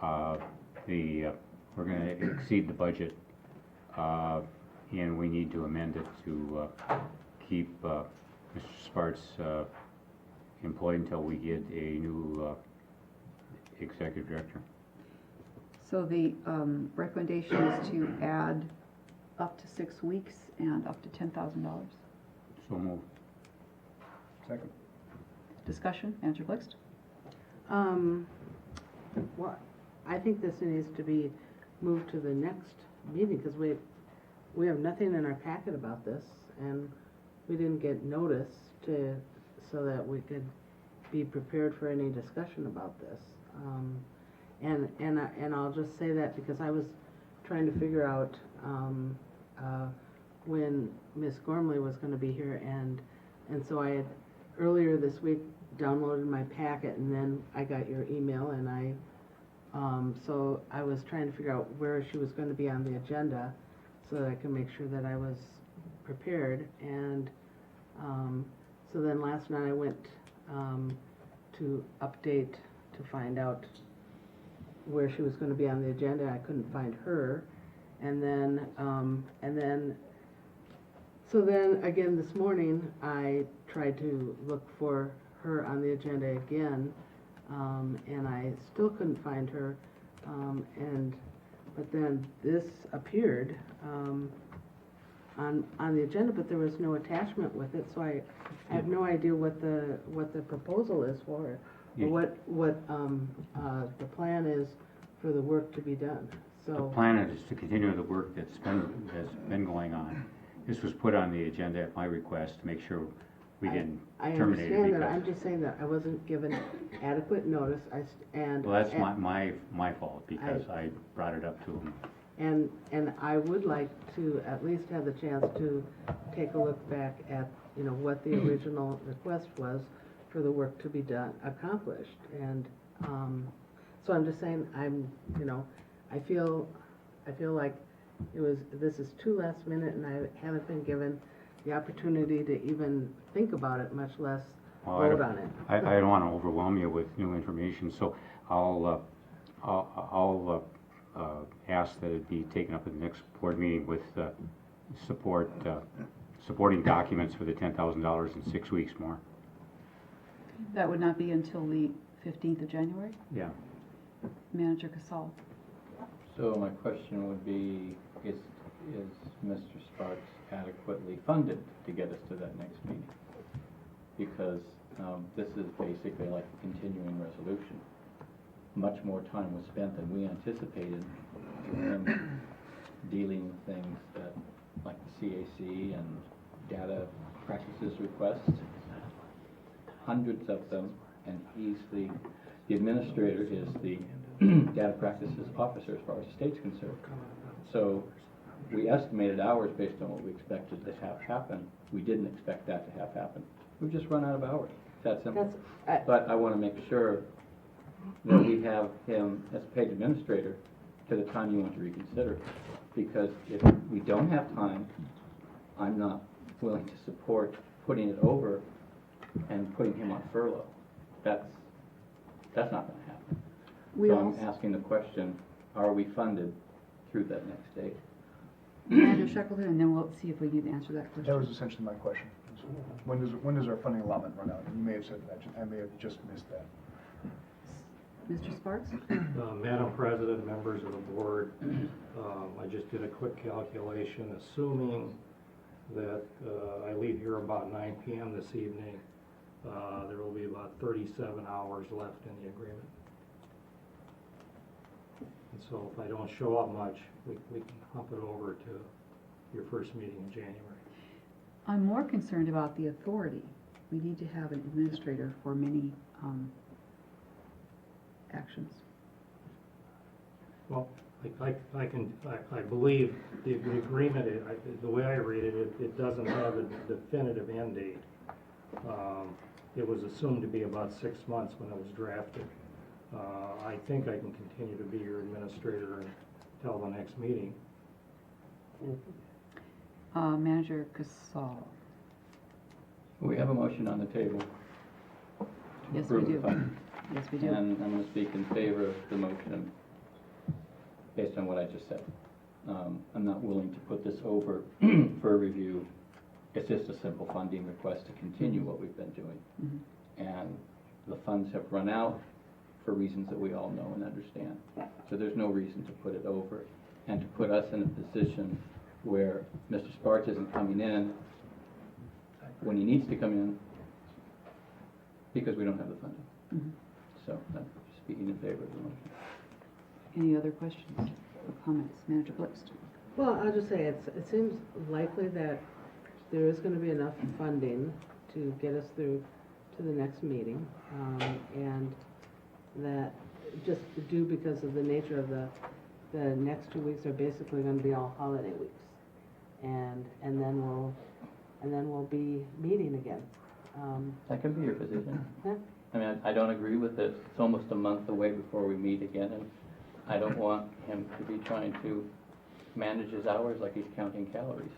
we're going to exceed the budget, and we need to amend it to keep Mr. Sparks employed until we get a new executive director. So the recommendation is to add up to 6 weeks and up to $10,000. So move. Second. Discussion, Manager Blixt? Well, I think this needs to be moved to the next meeting, because we have nothing in our packet about this, and we didn't get notice so that we could be prepared for any discussion about this. And I'll just say that because I was trying to figure out when Ms. Gormley was going to be here, and so I had earlier this week downloaded my packet, and then I got your email, and so I was trying to figure out where she was going to be on the agenda so that I could make sure that I was prepared. And so then last night I went to update to find out where she was going to be on the agenda. I couldn't find her, and then so then again this morning I tried to look for her on the agenda again, and I still couldn't find her, but then this appeared on the agenda, but there was no attachment with it, so I have no idea what the proposal is for her, or what the plan is for the work to be done. So The plan is to continue the work that's been going on. This was put on the agenda at my request to make sure we didn't terminate it. I understand that. I'm just saying that I wasn't given adequate notice. Well, that's my fault, because I brought it up to him. And I would like to at least have the chance to take a look back at, what the original request was for the work to be done, accomplished. And so I'm just saying, I feel like this is too last minute, and I haven't been given the opportunity to even think about it, much less vote on it. I don't want to overwhelm you with new information, so I'll ask that it be taken up at the next board meeting with supporting documents for the $10,000 in 6 weeks more. That would not be until the 15th of January? Yeah. Manager Casal? So my question would be, is Mr. Sparks adequately funded to get us to that next meeting? Because this is basically like a continuing resolution. Much more time was spent than we anticipated in him dealing with things that, like the CAC and data practices requests, hundreds of them, and he's the administrator is the data practices officer as far as the state's concerned. So we estimated hours based on what we expected to have happen. We didn't expect that to have happen. We've just run out of hours. That's simple. But I want to make sure that we have him as paid administrator to the time you want to reconsider. Because if we don't have time, I'm not willing to support putting it over and putting him on furlough. That's not going to happen. So I'm asking the question, are we funded through that next date? Manager Shackleton, and then we'll see if we can answer that question. That was essentially my question. When does our funding allotment run out? You may have said that, I may have just missed that. Mr. Sparks? Madam President, members of the board, I just did a quick calculation, assuming that I leave here about 9 p.m. this evening, there will be about 37 hours left in the agreement. And so if I don't show up much, we can hump it over to your first meeting in January. I'm more concerned about the authority. We need to have an administrator for many actions. Well, I believe the agreement, the way I read it, it doesn't have a definitive end date. It was assumed to be about 6 months when it was drafted. I think I can continue to be your administrator until the next meeting. Manager Casal. We have a motion on the table. to Yes, we approve the do. fund. Yes, we do. And I'm going to speak in favor of the motion based on what I just said. I'm not willing to put this over for a review. It's just a simple funding request to continue what we've been doing. Mhm. And the funds have run out for reasons that we all know and understand. So there's no reason to put it over and to put us in a position where Mr. Sparks isn't coming in when he needs to come in because we don't have the funding. Mhm. So I'm speaking in favor of the motion. Any other questions or comments? Manager Blixt. Well, I'll just say, it seems likely that there is gonna be enough funding to get us through to the next meeting. And that just due because of the nature of the next 2 weeks are basically gonna be all holiday weeks. And then we'll be meeting again. That can be your position. Yeah. I mean, I don't agree with this. It's almost a month away before we meet again, and I don't want him to be trying to manage his hours like he's counting calories.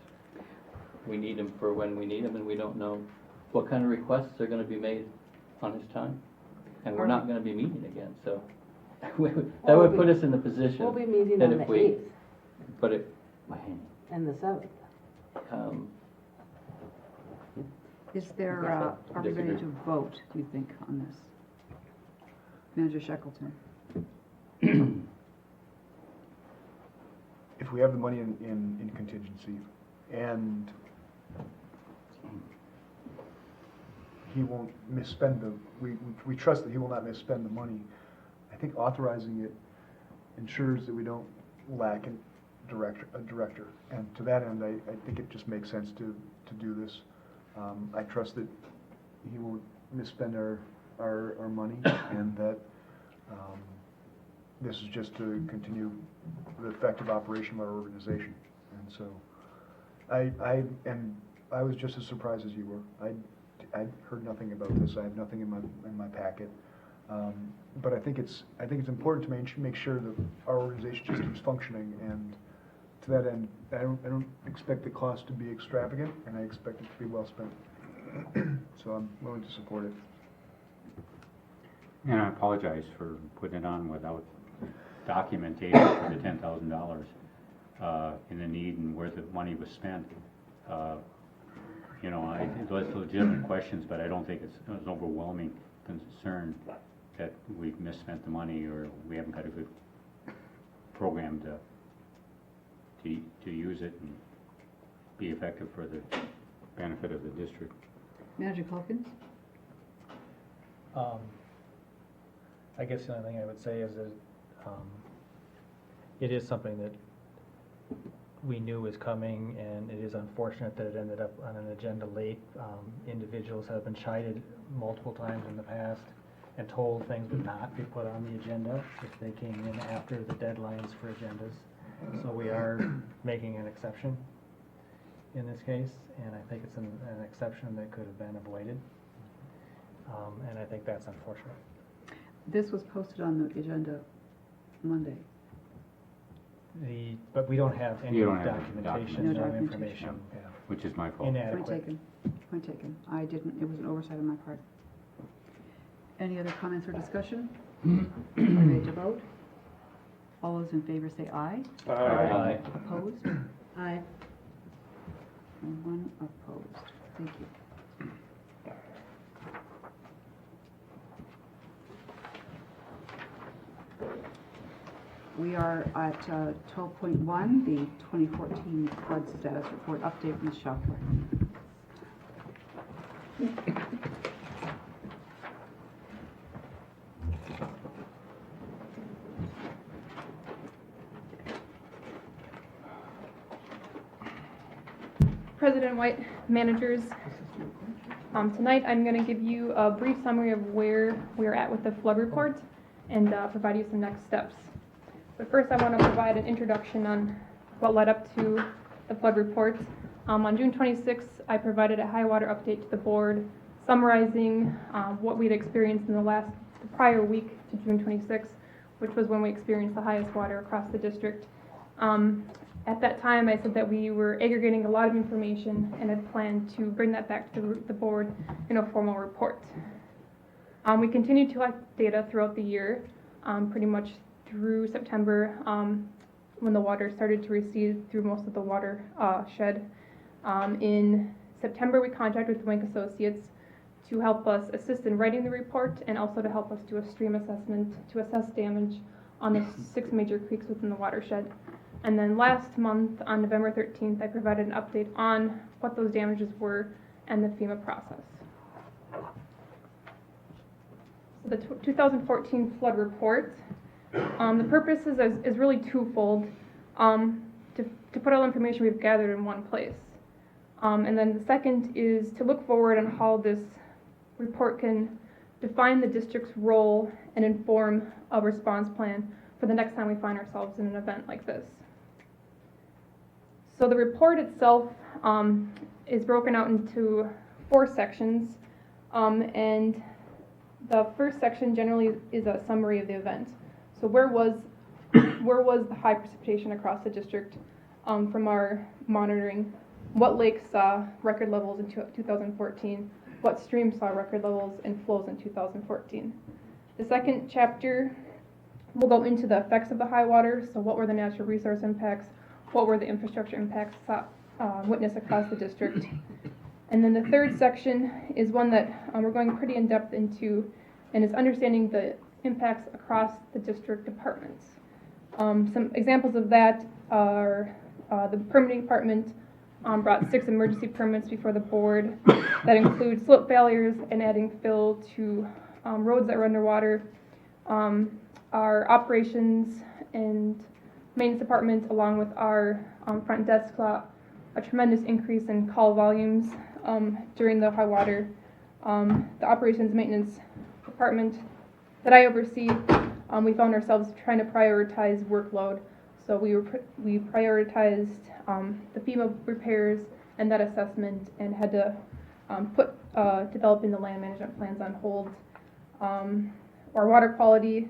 We need him for when we need him, and we don't know what kind of requests are gonna be made on his time. And we're not gonna be meeting again, so that would put us in the position. We'll be meeting that on if the we- 8th But it, and the 7th. Is there, Yes, I are we ready disagree. to vote, do you think, on this? Manager Shackleton. If we have the money in contingency, and he won't misspend we trust that he will not misspend the money, I think authorizing it ensures that we don't lack a director. And to that end, I think it just makes sense to do this. I trust that he won't misspend our money, and that this is just to continue the effective operation of our organization. And so, I was just as surprised as you were. I heard nothing about this. I have nothing in my packet. But I think it's important to make sure that our organization just keeps functioning. And to that end, I don't expect the cost to be extravagant, and I expect it to be well spent. So I'm willing to support it. And I apologize for putting it on without documentation for the $10,000 in the need and where the money was spent. You know, those legitimate questions, but I don't think it's an overwhelming concern that we've misspent the money or we haven't got a good program to use it and be effective for the benefit of the district. Manager Calkins? I guess the only thing I would say is that it is something that we knew was coming, and it is unfortunate that it ended up on an agenda late. Individuals have been chided multiple times in the past and told things would not be put on the agenda if they came in after the deadlines for agendas. So we are making an exception in this case, and I think it's an exception that could have been avoided. And I think that's unfortunate. This was posted on the agenda Monday. But we don't have any You don't have documentation, No no documentation. information. Yeah. Which is my fault. Point Inadequate. taken. Point taken. I didn't, it was an oversight on my part. Any other comments or discussion? Ready to vote? All those in favor say aye. Aye. Opposed? Aye. And one opposed. Thank you. We are at 12.1, the 2014 flood status report update, Ms. Schaffler. President White, managers, tonight I'm going to give you a brief summary of where we're at with the flood report and provide you some next steps. But first I want to provide an introduction on what led up to the flood report. On June 26th, I provided a high water update to the board summarizing what we'd experienced in the last the prior week to June 26th, which was when we experienced the highest water across the district. At that time, I said that we were aggregating a lot of information and had planned to bring that back to the board in a formal report. We continued to collect data throughout the year, pretty much through September, when the water started to recede through most of the water shed. In September, we contracted with Wink Associates to help us assist in writing the report and also to help us do a stream assessment to assess damage on the 6 major creeks within the watershed. And then last month, on November 13th, I provided an update on what those damages were and the FEMA process. So the 2014 flood report, the purpose is really twofold, to put all the information we've gathered in one place. And then the second is to look forward on how this report can define the district's role and inform a response plan for the next time we find ourselves in an event like this. So the report itself is broken out into 4 sections, and the first section generally is a summary of the event. So where was the high precipitation across the district from our monitoring? What lakes saw record levels in 2014? What streams saw record levels and flows in 2014? The second chapter will go into the effects of the high water. So what were the natural resource impacts? What were the infrastructure impacts witnessed across the district? And then the third section is one that we're going pretty in depth into, and is understanding the impacts across the district departments. Some examples of that are the permitting department brought 6 emergency permits before the board that include slope failures and adding fill to roads that were underwater. Our operations and maintenance department, along with our front desk, saw a tremendous increase in call volumes during the high water. The operations maintenance department that I oversee, we found ourselves trying to prioritize workload. So we prioritized the FEMA repairs and that assessment, and had to put developing the land management plans on hold. Our water quality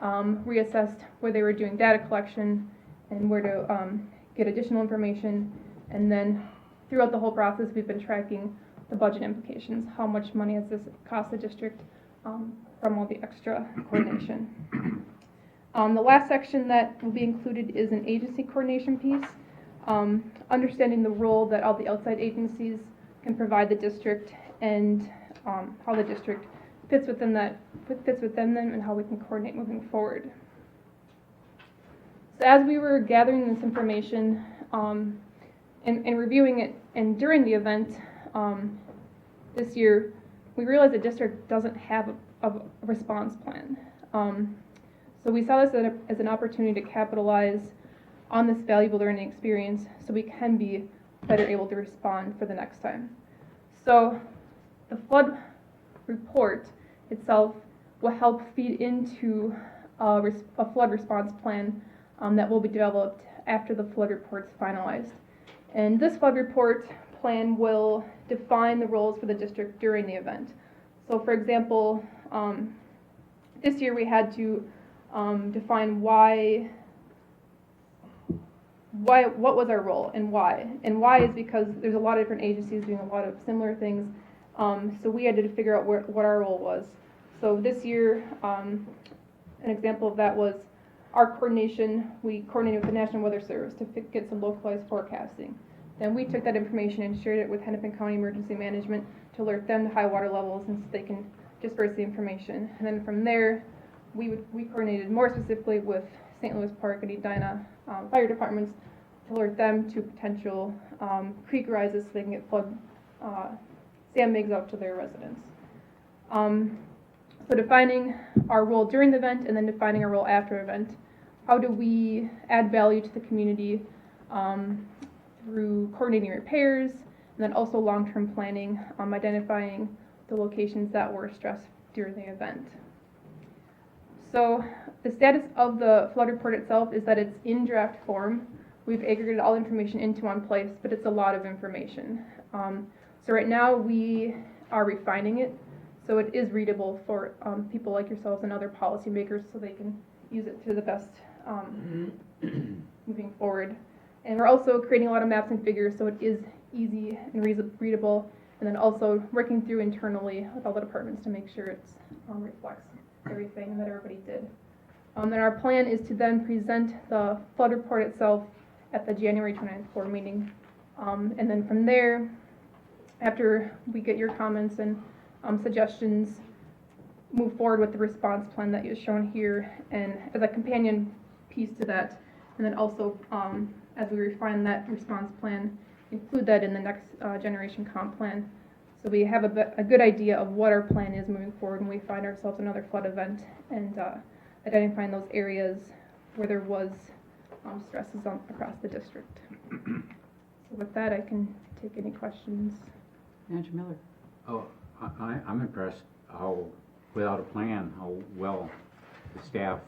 reassessed where they were doing data collection and where to get additional information. And then throughout the whole process, we've been tracking the budget implications. How much money has this cost the district from all the extra coordination? The last section that will be included is an agency coordination piece, understanding the role that all the outside agencies can provide the district, and how the district fits within them, and how we can coordinate moving forward. So as we were gathering this information and reviewing it, and during the event this year, we realized the district doesn't have a response plan. So we saw this as an opportunity to capitalize on this valuable learning experience so we can be better able to respond for the next time. So the flood report itself will help feed into a flood response plan that will be developed after the flood report is finalized. And this flood report plan will define the roles for the district during the event. So for example, this year we had to define what was our role and why. And why is because there's a lot of different agencies doing a lot of similar things. So we had to figure out what our role was. So this year, an example of that was our coordination. We coordinated with the National Weather Service to get some localized forecasting. Then we took that information and shared it with Hennepin County Emergency Management to alert them to high water levels, and so they can disperse the information. And then from there, we coordinated more specifically with St. Louis Park and Edina fire departments to alert them to potential creek rises so they can get flood sandbags out to their residents. So defining our role during the event and then defining our role after event. How do we add value to the community through coordinating repairs, and then also long-term planning, identifying the locations that were stressed during the event. So the status of the flood report itself is that it's in draft form. We've aggregated all information into one place, but it's a lot of information. So right now we are refining it. So it is readable for people like yourselves and other policymakers so they can use it to the best moving forward. And we're also creating a lot of maps and figures so it is easy and readable. And then also working through internally with all the departments to make sure it reflects everything that everybody did. And our plan is to then present the flood report itself at the January 29th board meeting. And then from there, after we get your comments and suggestions, move forward with the response plan that is shown here, and as a companion piece to that, and then also as we refine that response plan, include that in the next generation comp plan. So we have a good idea of what our plan is moving forward when we find ourselves another flood event, and identifying those areas where there was stresses across the district. So with that, I can take any questions. Manager Miller. Oh, I'm impressed how, without a plan, how well the staff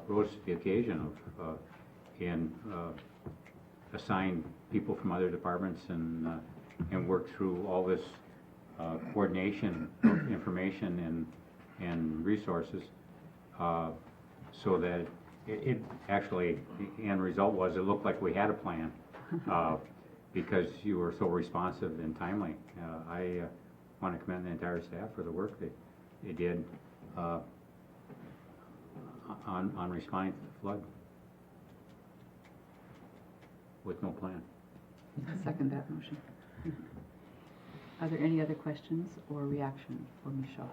rose to the occasion of and assigned people from other departments and worked through all this coordination of information and resources so that it actually, the end result was it looked like we had a plan because you were so responsive and timely. I want to commend the entire staff for the work they did on responding to the flood with no plan. I second that motion. Are there any other questions or reaction for Michelle?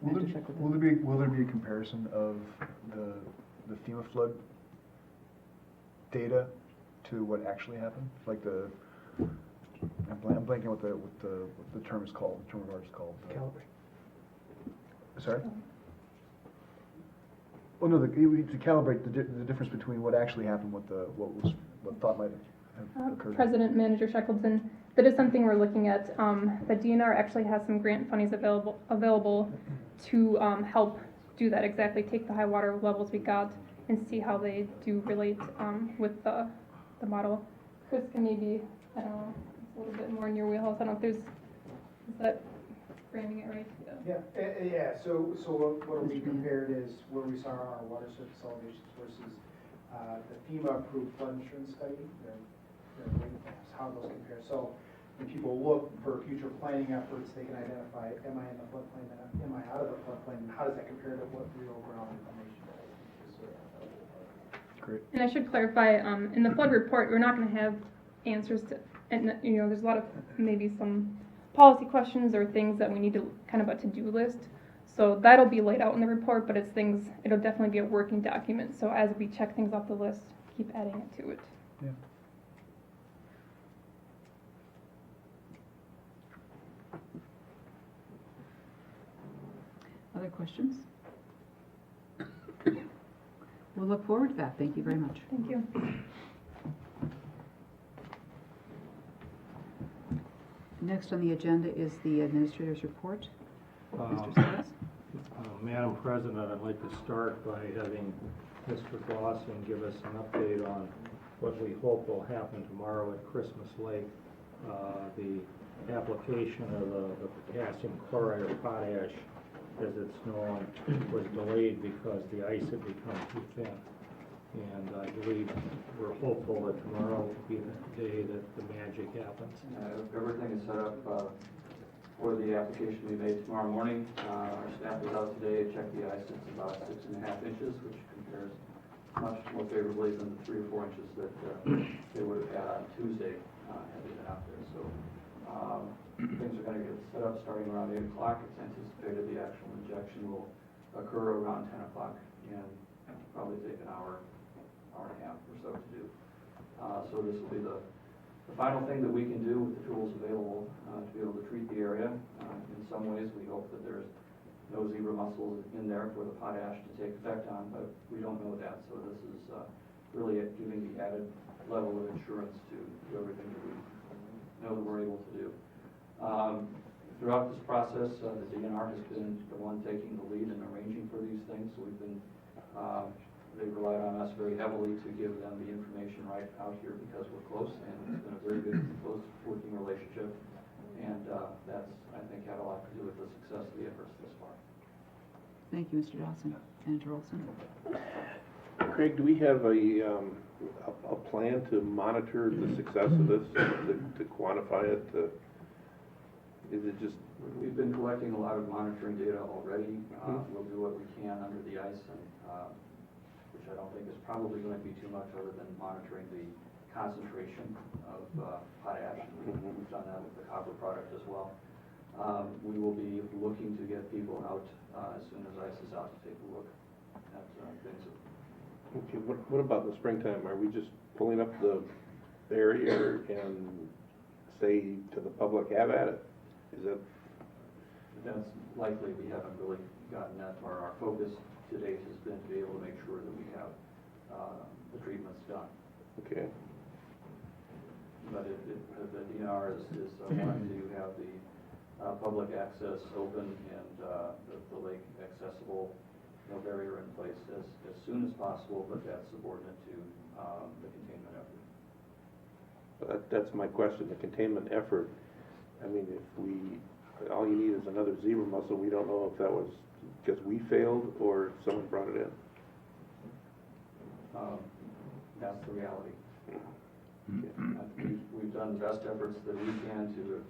Will there be a comparison of the FEMA flood data to what actually happened? Like I'm blanking what the term is called. The term of art is called. Calibrate. Sorry. Oh no, to calibrate the difference between what actually happened, what thought might have occurred. President Manager Shackleton, that is something we're looking at. The DNR actually has some grant fundings available to help do that exactly. Take the high water levels we got and see how they do relate with the model. Chris can maybe, I don't know, a little bit more in your wheelhouse. I don't know if there's, is that framing it right? Yeah, so what we compared is where we saw our water surface elevations versus the FEMA approved flood insurance study, their rate maps, how those compare. So when people look for future planning efforts, they can identify, am I in the floodplain, am I out of the floodplain, and how does that compare to what real ground information is? Great. And I should clarify, in the flood report, we're not going to have answers to, and there's a lot of maybe some policy questions or things that we need to kind of a to-do list. So that'll be laid out in the report, but it's things, it'll definitely be a working document. So as we check things off the list, keep adding it to it. Yeah. Other questions? We'll look forward to that. Thank you very much. Thank you. Next on the agenda is the administrator's report. Mr. Stiles? Madam President, I'd like to start by having Mr. Glosson give us an update on what we hope will happen tomorrow at Christmas Lake. The application of the potassium chloride or potash, as it's known, was delayed because the ice had become too thin. And I believe we're hopeful that tomorrow will be the day that the magic happens. Everything is set up for the application to be made tomorrow morning. Our staff is out today to check the ice. It's about 6.5 inches, which compares much more favorably than the 3 or 4 inches that they would have had on Tuesday had they been out there. So things are going to get set up starting around 8 o'clock. It's anticipated the actual injection will occur around 10 o'clock and probably take an hour and a half or so to do. So this will be the final thing that we can do with the tools available to be able to treat the area. In some ways, we hope that there's no zebra mussels in there for the potash to take effect on, but we don't know that. So this is really giving the added level of insurance to everything that we know that we're able to do. Throughout this process, the DNR has been the one taking the lead in arranging for these things. So we've been they've relied on us very heavily to give them the information right out here because we're close, and it's been a very good, close working relationship. And that's, I think, had a lot to do with the success of the efforts thus far. Thank you, Mr. Dawson. Manager Olson? Craig, do we have a plan to monitor the success of this, to quantify it? Is it just? We've been collecting a lot of monitoring data already. We'll do what we can under the ice, and which I don't think is probably going to be too much other than monitoring the concentration of potash. We've done that with the copper product as well. We will be looking to get people out as soon as ice is out to take a look at things. Okay, what about in the springtime? Are we just pulling up the barrier and say to the public, have at it? Is that? That's likely. We haven't really gotten that far. Our focus to date has been to be able to make sure that we have the treatments done. Okay. But the DNR is wanting to have the public access open and the lake accessible, no barrier in place as soon as possible, but that's subordinate to the containment effort. That's my question, the containment effort. I mean, all you need is another zebra mussel. We don't know if that was because we failed or someone brought it in. That's the reality. We've done the best efforts that we can to,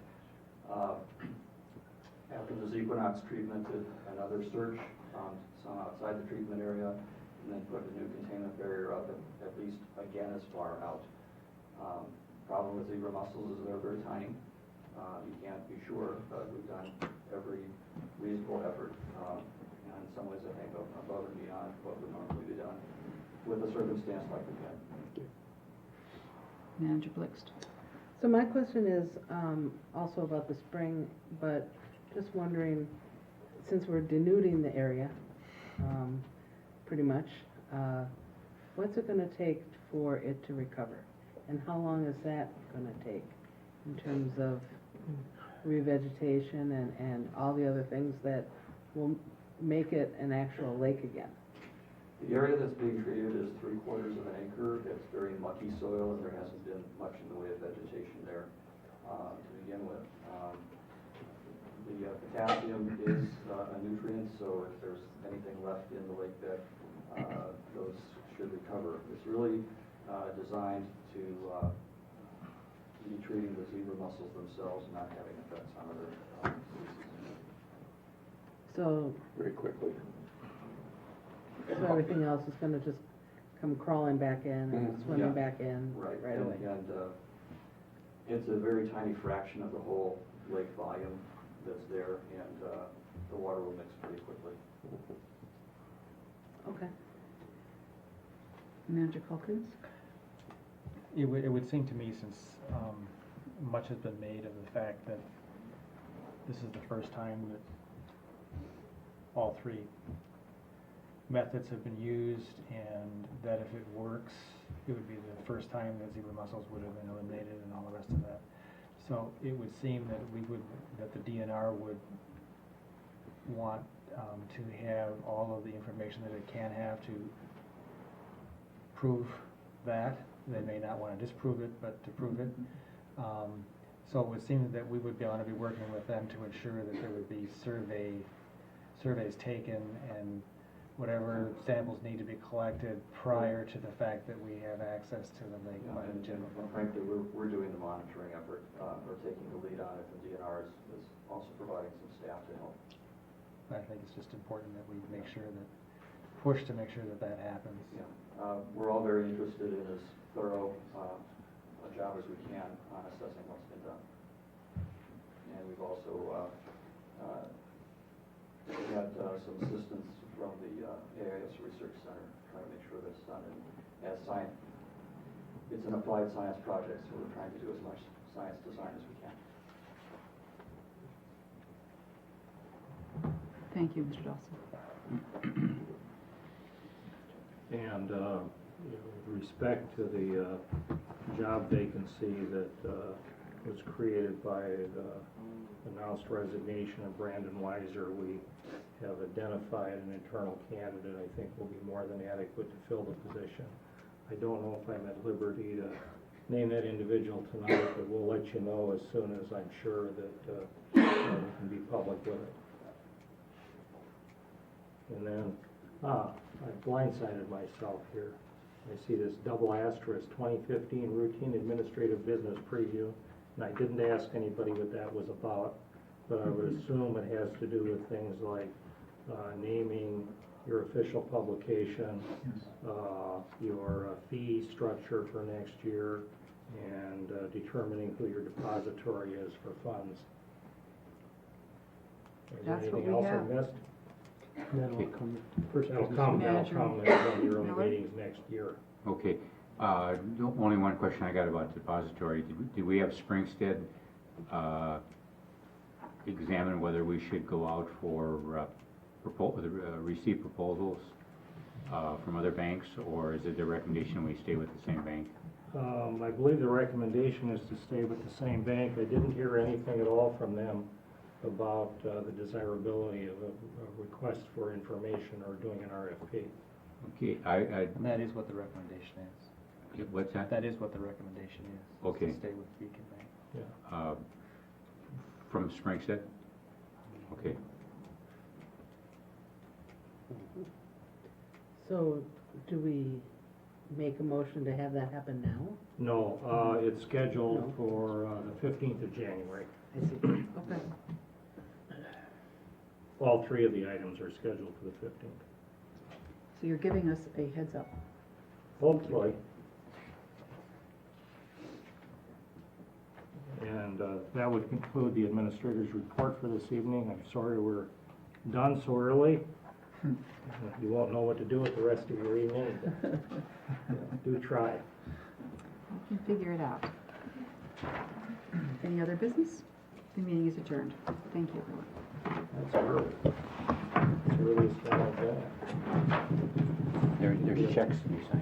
after the Equinox treatment, another search, found some outside the treatment area, and then put a new containment barrier up at least again as far out. Problem with zebra mussels is they're very tiny. You can't be sure, but we've done every reasonable effort, and in some ways I think above and beyond what would normally be done with a circumstance like we had. Manager Blixt? So my question is also about the spring, but just wondering, since we're denuding the area, pretty much, what's it going to take for it to recover? And how long is that going to take in terms of revegetation and all the other things that will make it an actual lake again? The area that's being treated is 3/4 of an acre. It's very mucky soil, and there hasn't been much in the way of vegetation there to begin with. The potassium is a nutrient, so if there's anything left in the lake bed, those should recover. It's really designed to be treating the zebra mussels themselves, not having effects on other species. So Very quickly. So everything else is going to just come crawling back in and swimming back in right away. And it's a very tiny fraction of the whole lake volume that's there, and the water will mix pretty quickly. Okay. Manager Calkins? It would seem to me, since much has been made of the fact that this is the first time that all three methods have been used, and that if it works, it would be the first time that zebra mussels would have been eliminated and all the rest of that. So it would seem that that the DNR would want to have all of the information that it can have to prove that. They may not want to disprove it, but to prove it. So it would seem that we would want to be working with them to ensure that there would be surveys taken and whatever samples need to be collected prior to the fact that we have access to the lake by the general. And frankly, we're doing the monitoring effort, or taking the lead on it. The DNR is also providing some staff to help. I think it's just important that we make sure push to make sure that happens. Yeah, we're all very interested in as thorough a job as we can on assessing what's been done. And we've also had some assistance from the AIS Research Center, trying to make sure that's done as science. It's an applied science project, so we're trying to do as much science design as we can. Thank you, Mr. Dawson. And with respect to the job vacancy that was created by the announced resignation of Brandon Weiser, we have identified an internal candidate I think will be more than adequate to fill the position. I don't know if I'm at liberty to name that individual tonight, but we'll let you know as soon as I'm sure that we can be public with it. And then, I blindsided myself here. I see this double asterisk, 2015 routine administrative business preview, and I didn't ask anybody what that was about, but I would assume it has to do with things like naming your official publication, your fee structure for next year, and determining who your depository is for funds. Is there That's what anything we else I have. missed? That'll come first. That'll business come, meeting. that'll Manager. come at one of your own Miller? meetings next year. Okay, the only one question I got about the depository, do we have Springstead examine whether we should go out for receive proposals from other banks, or is it the recommendation we stay with the same bank? I believe the recommendation is to stay with the same bank. I didn't hear anything at all from them about the desirability of a request for information or doing an RFP. Okay, And that is what the recommendation is. what's that? That is what the recommendation is. Okay. To stay with Beacon Bank. From Springstead? Okay. So, do we make a motion to have that happen now? No, it's scheduled No. for the 15th of January. I see, okay. All three of the items are scheduled for the 15th. So you're giving us a heads up. Hopefully. And that would conclude the administrator's report for this evening. I'm sorry we're done so early. You won't know what to do with the rest of your evening, but do try. You can figure it out. Any other business? The meeting is adjourned. Thank you, everyone. That's early. It's early as that. There's checks to be signed.